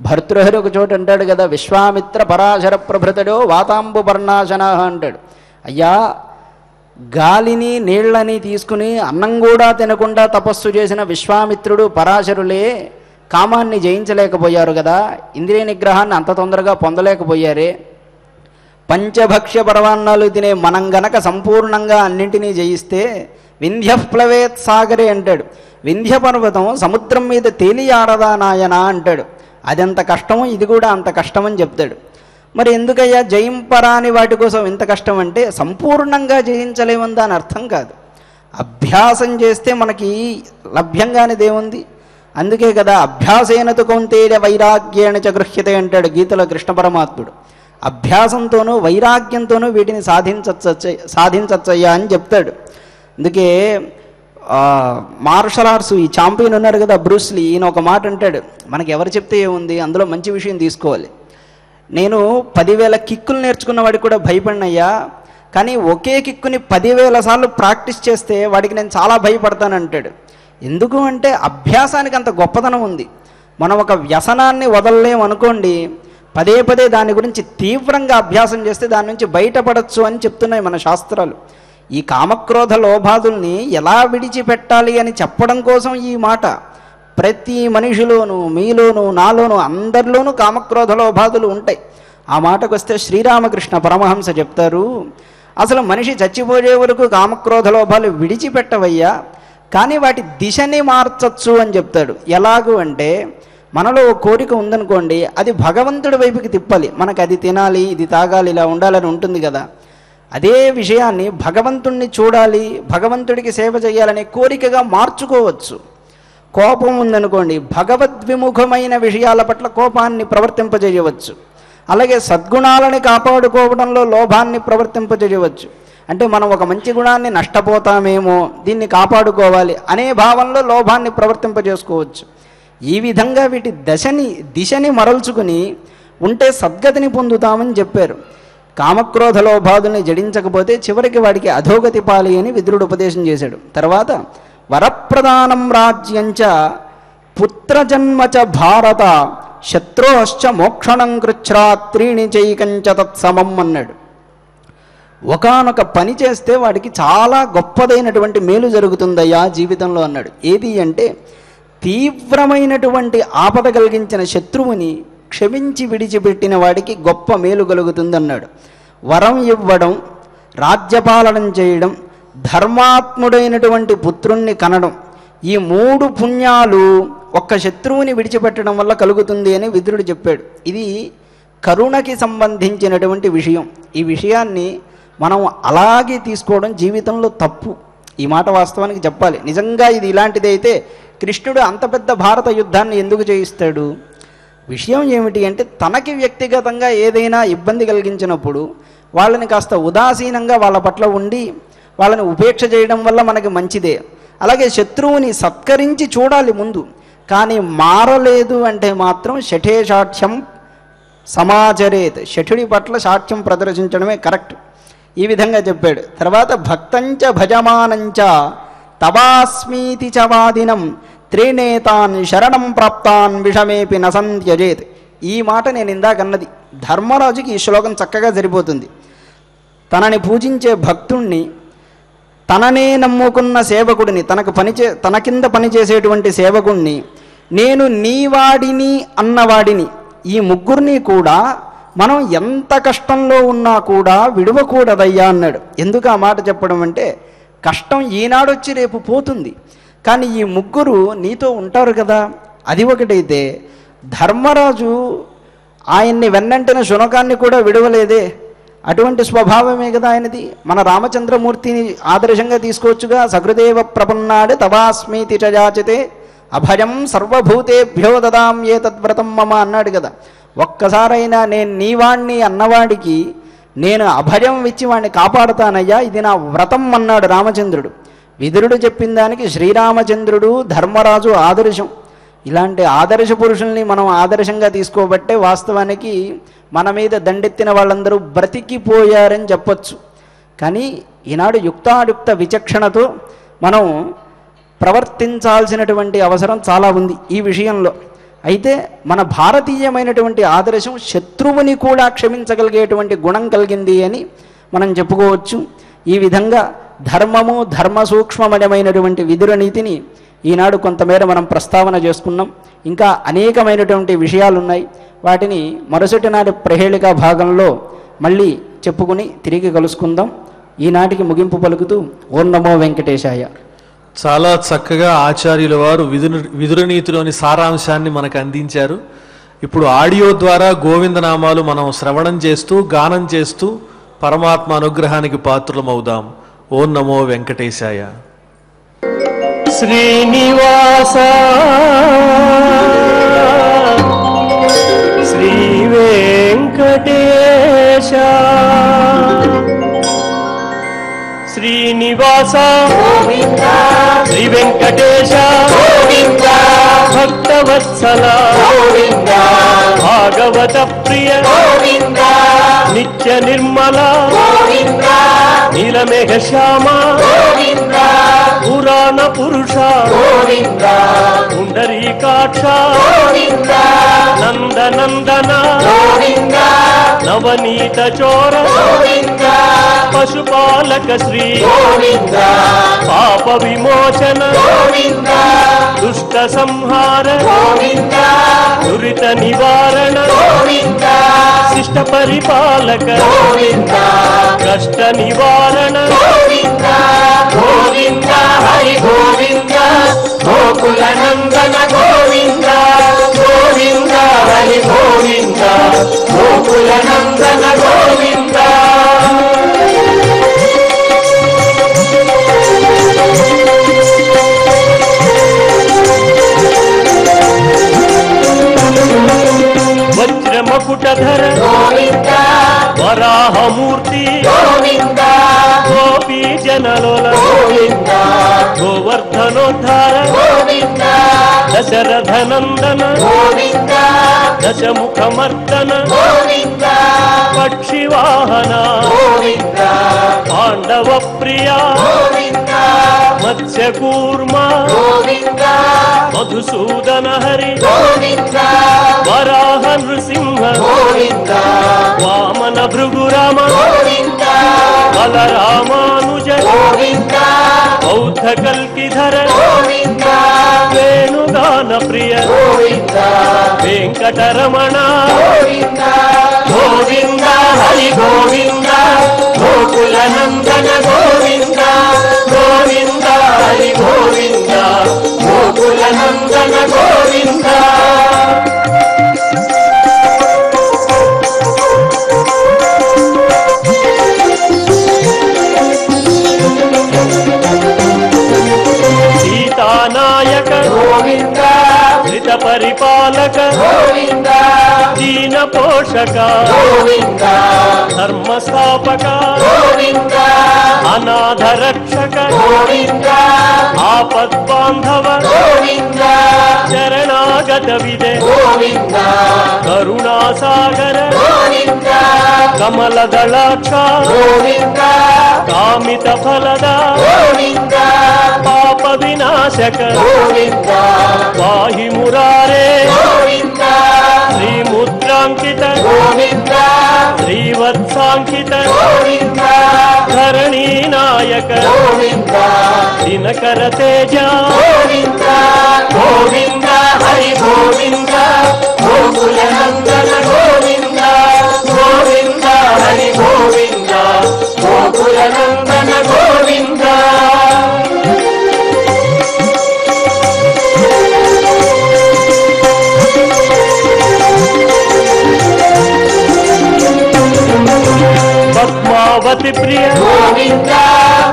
భర్తృహరి. ఒక చోట అంటాడు కదా, విశ్వామిత్ర పరాశర ప్రభృతడో వాతాంబు పర్ణాశన అంటాడు. అయ్యా, గాలిని నీళ్లని తీసుకుని అన్నం కూడా తినకుండా తపస్సు చేసిన విశ్వామిత్రుడు పరాశరులే కామాన్ని జయించలేకపోయారు కదా, ఇంద్రియ నిగ్రహాన్ని అంత తొందరగా పొందలేకపోయారే. పంచభక్ష్య పరమాన్నాలు తినే మనం గనక సంపూర్ణంగా అన్నింటినీ జయిస్తే వింధ్యప్లవేత్ సాగరే అంటాడు. వింధ్య పర్వతం సముద్రం మీద తేలియాడదా నాయన అంటాడు. అదెంత కష్టమో ఇది కూడా అంత కష్టమని చెప్తాడు. మరి ఎందుకయ్యా జయింపరాని వాటి కోసం ఇంత కష్టం అంటే, సంపూర్ణంగా జయించలేమని దాని అర్థం కాదు. అభ్యాసం చేస్తే మనకి లభ్యంగానిదేముంది? అందుకే కదా అభ్యాసేనతు కౌంతేయ వైరాగ్యేణ చ గృహ్యతే అంటాడు గీతలో కృష్ణ పరమాత్ముడు. అభ్యాసంతోనూ వైరాగ్యంతోనూ వీటిని సాధించచ్చయ్యా అని చెప్తాడు. అందుకే మార్షల్ ఆర్ట్స్ ఈ ఛాంపియన్ ఉన్నారు కదా బ్రూస్లీ, ఈయన ఒక మాట అంటాడు, మనకి ఎవరు చెప్తే ఏముంది, అందులో మంచి విషయం తీసుకోవాలి. నేను 10,000 కిక్కులు నేర్చుకున్న వాడికి కూడా భయపడినయ్యా, కానీ ఒకే కిక్కుని 10,000 సార్లు ప్రాక్టీస్ చేస్తే వాడికి నేను చాలా భయపడతానంటాడు. ఎందుకు అంటే అభ్యాసానికి అంత గొప్పతనం ఉంది. మనం ఒక వ్యసనాన్ని వదలలేమనుకోండి, పదే పదే దాని గురించి తీవ్రంగా అభ్యాసం చేస్తే దాని నుంచి బయటపడచ్చు అని చెప్తున్నాయి మన శాస్త్రాలు. ఈ కామక్రోధ లోభాదుల్ని ఎలా విడిచిపెట్టాలి అని చెప్పడం కోసం ఈ మాట. ప్రతి మనిషిలోనూ, మీలోనూ, నాలోనూ, అందరిలోనూ కామక్రోధ లోభాదులు ఉంటాయి. ఆ మాటకు వస్తే శ్రీరామకృష్ణ పరమహంస చెప్తారు, అసలు మనిషి చచ్చిపోయే వరకు కామక్రోధ లోభాలు విడిచిపెట్టవయ్యా, కానీ వాటి దిశని మార్చచ్చు అని చెప్తాడు. ఎలాగూ అంటే, మనలో ఒక కోరిక ఉందనుకోండి, అది భగవంతుడి వైపుకి తిప్పాలి. మనకు అది తినాలి, ఇది తాగాలి, ఇలా ఉండాలని ఉంటుంది కదా. అదే విషయాన్ని భగవంతుణ్ణి చూడాలి, భగవంతుడికి సేవ చేయాలనే కోరికగా మార్చుకోవచ్చు. కోపం ఉందనుకోండి, భగవద్విముఖమైన విషయాల పట్ల కోపాన్ని ప్రవర్తింపజేయవచ్చు. అలాగే సద్గుణాలని కాపాడుకోవడంలో లోభాన్ని ప్రవర్తింపజేయవచ్చు. అంటే మనం ఒక మంచి గుణాన్ని నష్టపోతామేమో, దీన్ని కాపాడుకోవాలి అనే భావంలో లోభాన్ని ప్రవర్తింపజేసుకోవచ్చు. ఈ విధంగా వీటి దిశని మరల్చుకుని ఉంటే సద్గతిని పొందుతామని చెప్పారు. కామక్రోధ లోభాదుల్ని జడించకపోతే చివరికి వాడికి అధోగతి పాలి అని విదురుడు ఉపదేశం చేశాడు. తర్వాత వరప్రదానం రాజ్యంచ పుత్రజన్మచ భారత శత్రోశ్చ మోక్షణం కృచ్ఛ్రా త్రీణి చైకంచ తత్సమం అన్నాడు. ఒకానొక పని చేస్తే వాడికి చాలా గొప్పదైనటువంటి మేలు జరుగుతుందయ్యా జీవితంలో అన్నాడు. ఏది అంటే, తీవ్రమైనటువంటి ఆపద కలిగించిన శత్రువుని క్షమించి విడిచిపెట్టిన వాడికి గొప్ప మేలు కలుగుతుందన్నాడు. వరం ఇవ్వడం, రాజ్యపాలనం చేయడం, ధర్మాత్ముడైనటువంటి పుత్రుణ్ణి కనడం, ఈ 3 పుణ్యాలు ఒక్క శత్రువుని విడిచిపెట్టడం వల్ల కలుగుతుంది అని విదురుడు చెప్పాడు. ఇది కరుణకి సంబంధించినటువంటి విషయం. ఈ విషయాన్ని మనం అలాగే తీసుకోవడం జీవితంలో తప్పు. ఈ మాట వాస్తవానికి చెప్పాలి. నిజంగా ఇది ఇలాంటిది అయితే కృష్ణుడు అంత పెద్ద భారత యుద్ధాన్ని ఎందుకు చేయిస్తాడు? విషయం ఏమిటి అంటే, తనకి వ్యక్తిగతంగా ఏదైనా ఇబ్బంది కలిగించినప్పుడు వాళ్ళని కాస్త ఉదాసీనంగా వాళ్ళ పట్ల ఉండి వాళ్ళని ఉపేక్ష చేయడం వల్ల మనకి మంచిదే. అలాగే శత్రువుని సత్కరించి చూడాలి ముందు. కానీ మారలేదు అంటే మాత్రం శఠే సాక్ష్యం సమాచరేత్, శఠుడి పట్ల సాక్ష్యం ప్రదర్శించడమే కరెక్ట్. ఈ విధంగా చెప్పాడు. తర్వాత భక్తంచ భజమానంచ తవాస్మీతి చ వాదినం త్రినేతాన్ శరణం ప్రాప్తాన్ విషమేపి నసంత్యజేత్. ఈ మాట నేను ఇందాకన్నది. ధర్మరాజుకి ఈ శ్లోకం చక్కగా సరిపోతుంది. తనని పూజించే భక్తుణ్ణి, తననే నమ్ముకున్న సేవకుడిని, తన కింద పనిచేసేటువంటి సేవకుణ్ణి, నేను నీవాడిని అన్నవాడిని, ఈ ముగ్గురిని కూడా మనం ఎంత కష్టంలో ఉన్నా కూడా విడవకూడదయ్యా అన్నాడు. ఎందుకు ఆ మాట చెప్పడం అంటే, కష్టం ఈనాడొచ్చి రేపు పోతుంది, కానీ ఈ ముగ్గురు నీతో ఉంటారు కదా. అది ఒకటైతే ధర్మరాజు ఆయన్ని వెన్నంటిన శునకాన్ని కూడా విడవలేదే, అటువంటి స్వభావమే కదా ఆయనది. మన రామచంద్రమూర్తిని ఆదర్శంగా తీసుకోవచ్చుగా. సహృదేవ ప్రపన్నాడు తవాస్మీతి చయాచితే అభయం సర్వభూతేభ్యో దదాం ఏ తద్వ్రతం మమ అన్నాడు కదా. ఒక్కసారైనా నేను నీవాణ్ణి అన్నవాడికి నేను అభయం ఇచ్చి వాడిని కాపాడుతానయ్యా, ఇది నా వ్రతం అన్నాడు రామచంద్రుడు. విదురుడు చెప్పిన దానికి శ్రీరామచంద్రుడు ధర్మరాజు ఆదర్శం. ఇలాంటి ఆదర్శ పురుషుల్ని మనం ఆదర్శంగా తీసుకోబట్టే వాస్తవానికి మన మీద దండెత్తిన వాళ్ళందరూ బ్రతికిపోయారని చెప్పచ్చు. కానీ ఈనాడు యుక్తాయుక్త విచక్షణతో మనం ప్రవర్తించాల్సినటువంటి అవసరం చాలా ఉంది ఈ విషయంలో. అయితే మన భారతీయమైనటువంటి ఆదర్శం శత్రువుని కూడా క్షమించగలిగేటువంటి గుణం కలిగింది అని మనం చెప్పుకోవచ్చు. ఈ విధంగా ధర్మము, ధర్మ సూక్ష్మమయమైనటువంటి విదుర నీతిని ఈనాడు కొంతమేర మనం ప్రస్తావన చేసుకున్నాం. ఇంకా అనేకమైనటువంటి విషయాలు ఉన్నాయి. వాటిని మరుసటి నాటి ప్రహేళిక భాగంలో మళ్ళీ చెప్పుకుని తిరిగి కలుసుకుందాం. ఈనాటికి ముగింపు పలుకుతూ ఓం నమో వెంకటేశాయ. చాలా చక్కగా ఆచార్యుల వారు విదురనీతిలోని సారాంశాన్ని మనకు అందించారు. ఇప్పుడు ఆడియో ద్వారా గోవిందనామాలు మనం శ్రవణం చేస్తూ గానం చేస్తూ పరమాత్మ అనుగ్రహానికి పాత్రులమవుదాం. ఓం నమో వెంకటేశాయ. శ్రీనివాస శ్రీ వెంకటేశ శ్రీనివాస శ్రీ వెంకటేశ భక్తవత్సల భాగవత ప్రియ నిత్య నిర్మల నీలమేఘ శ్యామ పురాణ పురుష పుండరీకాక్ష నందనందన నవనీత చోర పశుపాలక శ్రీ పాప విమోచన దుష్ట సంహార దురిత నివారణ శిష్ట పరిపాలక కష్ట నివారణ గోవింద హరి గోవింద గోకుల నందన గోవింద గోవింద హరి గోవింద గోకుల నందన గోవింద. వజ్రమకుటధర గోవింద వరాహమూర్తి గోవింద గోపీ జనలోల గోవింద గోవర్ధనోద్ధార గోవింద దశరథనందన గోవింద దశముఖమర్దన గోవింద పక్షివాహన గోవింద పాండవ ప్రియ గోవింద మత్స్యకూర్మ గోవింద మధుసూదన హరి గోవింద వరాహ నృసింహ గోవింద వామన భృగురామ గోవింద బలరామానుజ గోవింద బౌద్ధ కల్కిధర గోవింద వేణుగాన ప్రియ గోవింద వెంకటరమణ గోవింద గోవింద హరి గోవింద గోకుల నందన గోవింద గోవింద హరి గోవింద గోకుల నందన గోవింద. సీతానాయక గోవింద ధృత పరిపాలక గోవింద దీన పోషక గోవింద ధర్మ స్థాపక గోవింద అనాథ రక్షక గోవింద ఆపద్బాంధవ గోవింద శరణాగత విదే గోవింద కరుణాసాగర గోవింద కమలదళాక్ష గోవింద కామిత ఫలద గోవింద పాప వినాశ నాయక పాహి మురారే శ్రీముద్రాంకిత శ్రీవత్సాంకిత ధరణీ నాయక దినకర తేజ గోవింద హరి గోవింద గోకుల నందన గోవింద గోవింద హరి గోవింద గోకుల నందన గోవింద పద్మావతి ప్రియ గోవింద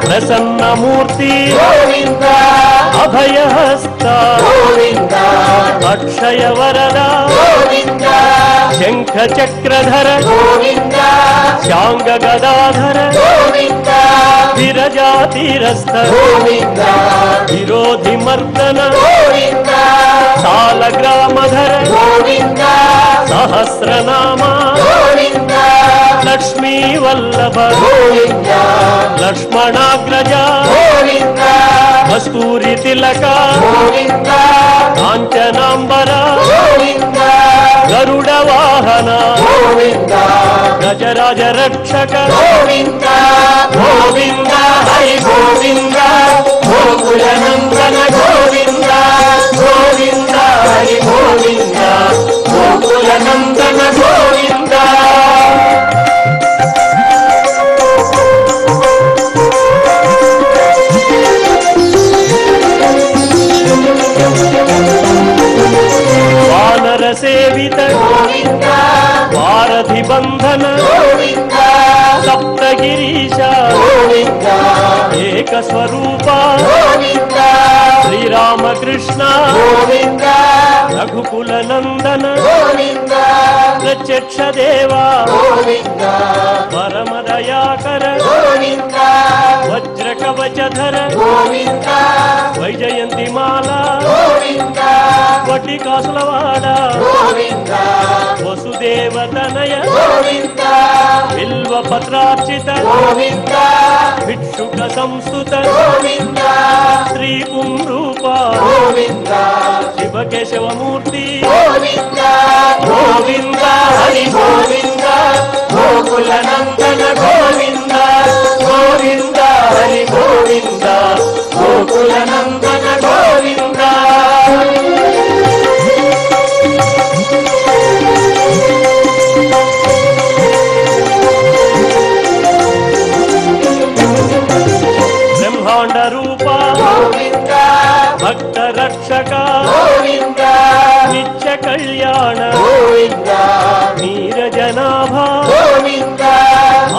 ప్రసన్నమూర్తి గోవింద అభయహస్త గోవింద అక్షయ వరద గోవింద శంఖ చక్రధర గోవింద శాంగ గదాధర గోవింద విరజాతిరస్థ గోవింద విరోధి మర్దన గోవింద సాలగ్రామధర గోవింద సహస్రనామ గోవింద లక్ష్మీ వల్లభ గోవింద లక్ష్మణాగ్రజ గోవింద కస్తూరి తిలక గోవింద కాంచనాంబర గోవింద గరుడ వాహన గోవింద గజరాజ రక్షక గోవింద గోవింద హరి గోవింద గోకుల నందన గోవింద గోవింద హరి గోవింద గోకుల నందన గోవింద వానర సేవిత గోవింద వారధి బంధన గోవింద సప్తగిరీశ గోవింద ఏక స్వరూప గోవింద శ్రీరామకృష్ణ గోవింద రఘుకుల నందన గోవింద ప్రత్యక్ష దేవా గోవింద పరమదయాకర గోవింద వజ్ర కవచధర గోవింద వైజయంతి మాల గోవింద వడ్డి కాసులవాడ గోవింద వసుదేవతనయ గోవింద బిల్వ పత్రార్చిత గోవింద భిక్షుక సంస్థుత గోవింద శ్రీ పుంరూప గోవింద శివకేశవమూర్తి గోవింద గోవింద హరి గోవింద గోకుల నందన గోవింద గోవింద హరి గోవింద గోకుల నందన గోవింద బ్రహ్మాండ రూప గోవింద భక్త రక్షక గోవింద నిత్య కళ్యాణ గోవింద నీరజనాభ గోవింద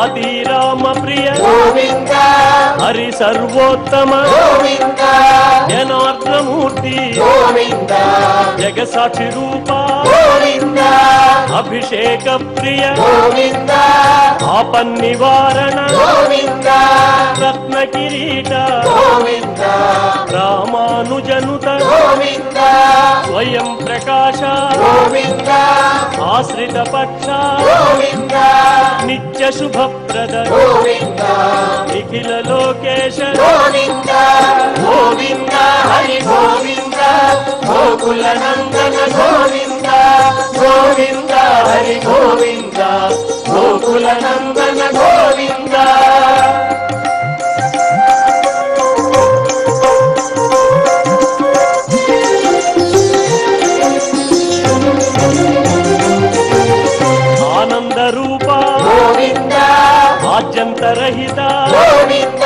అతిరామ ప్రియ గోవింద హరి సర్వోత్తమ గోవింద జనార్దనమూర్తి గోవింద జగసాక్షి రూప గోవింద అభిషేక ప్రియ గోవింద ఆపన్నివారణ గోవింద రత్న కిరీట గోవింద రామానుజనుత గోవింద స్వయం ప్రకాశ గోవింద ఆశ్రిత పక్ష గోవింద నిత్య శుభప్రద గోవింద నిఖిల లోకేశ గోవింద గోవింద హరి గోవింద గోకుల నందన గోవింద గోవింద హరి గోవింద గోకుల నందన గోవింద ఆనంద రూప గోవింద ఆద్యంతరహిత గోవింద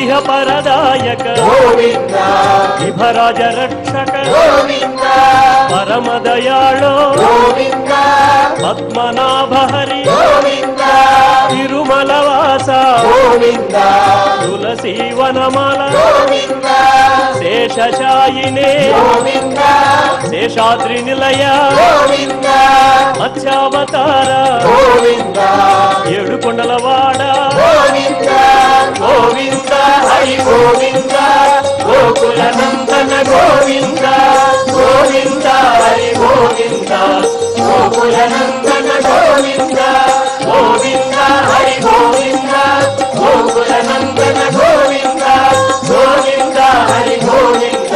ఇహ పరదాయక గోవింద విభరాజ రక్షక గోవింద పరమదయాళో గోవింద పద్మనాభ హరి గోవింద తిరుమలవాస గోవింద తులసీ వనమాల గోవింద శేషశాయినే గోవింద శేషాద్రి నిలయ గోవింద మత్స్యావతార గోవింద ఏడు కొండలవాడ గోవింద గోవింద హరి గోవింద గోకుల నందన గోవింద గోవింద హరి గోవింద గోకుల నందన గోవింద గోవింద హరి గోవింద గోకుల నందన గోవింద గోవింద హరి గోవింద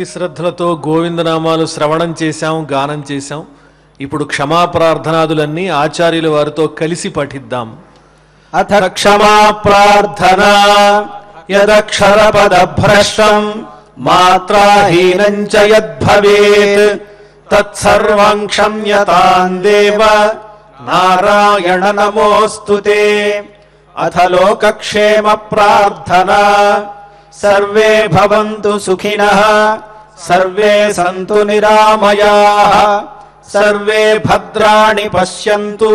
భక్తి శ్రద్ధలతో గోవిందనామాలు శ్రవణం చేశాం, గానం చేశాం. ఇప్పుడు క్షమాప్రార్థనాదులన్నీ ఆచార్యుల వారితో కలిసి పఠిద్దాం. అథ క్షమా ప్రార్థన యదక్షరపదభ్రష్టం మాత్రాహీనం చ యద్భవేత్ తత్సర్వం క్షమ్యతాం దేవ నారాయణ నమోస్తుతే. అథ లోకక్షేమ ప్రార్థన సర్వే భవంతు సుఖినః సర్వే సంతు నిరామయాః సర్వే భద్రాణి పశ్యంతు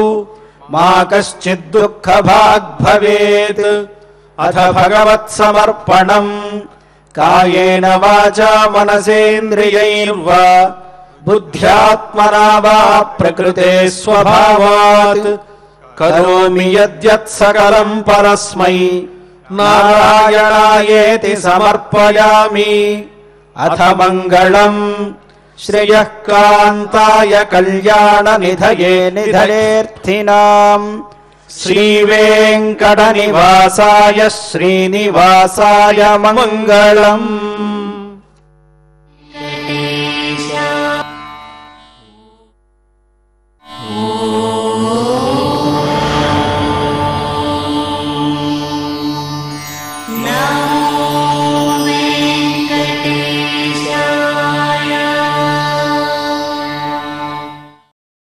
మా కశ్చిద్ దుఃఖభాగ్ భవేత్. అథ భగవత్ సమర్పణం కాయేన వాచా మనసేంద్రియైర్వా బుద్ధ్యాత్మనా వా ప్రకృతే స్వభావాత్ కరోమి యద్యత్ సకలం పరస్మై నారాయణాయేతి సమర్పయామి. అథ మంగళం శ్రేయః కాంతాయ కళ్యాణ నిధయే నిధయేర్థినాం శ్రీవేంకట నివాసాయ శ్రీనివాసాయ మంగళం.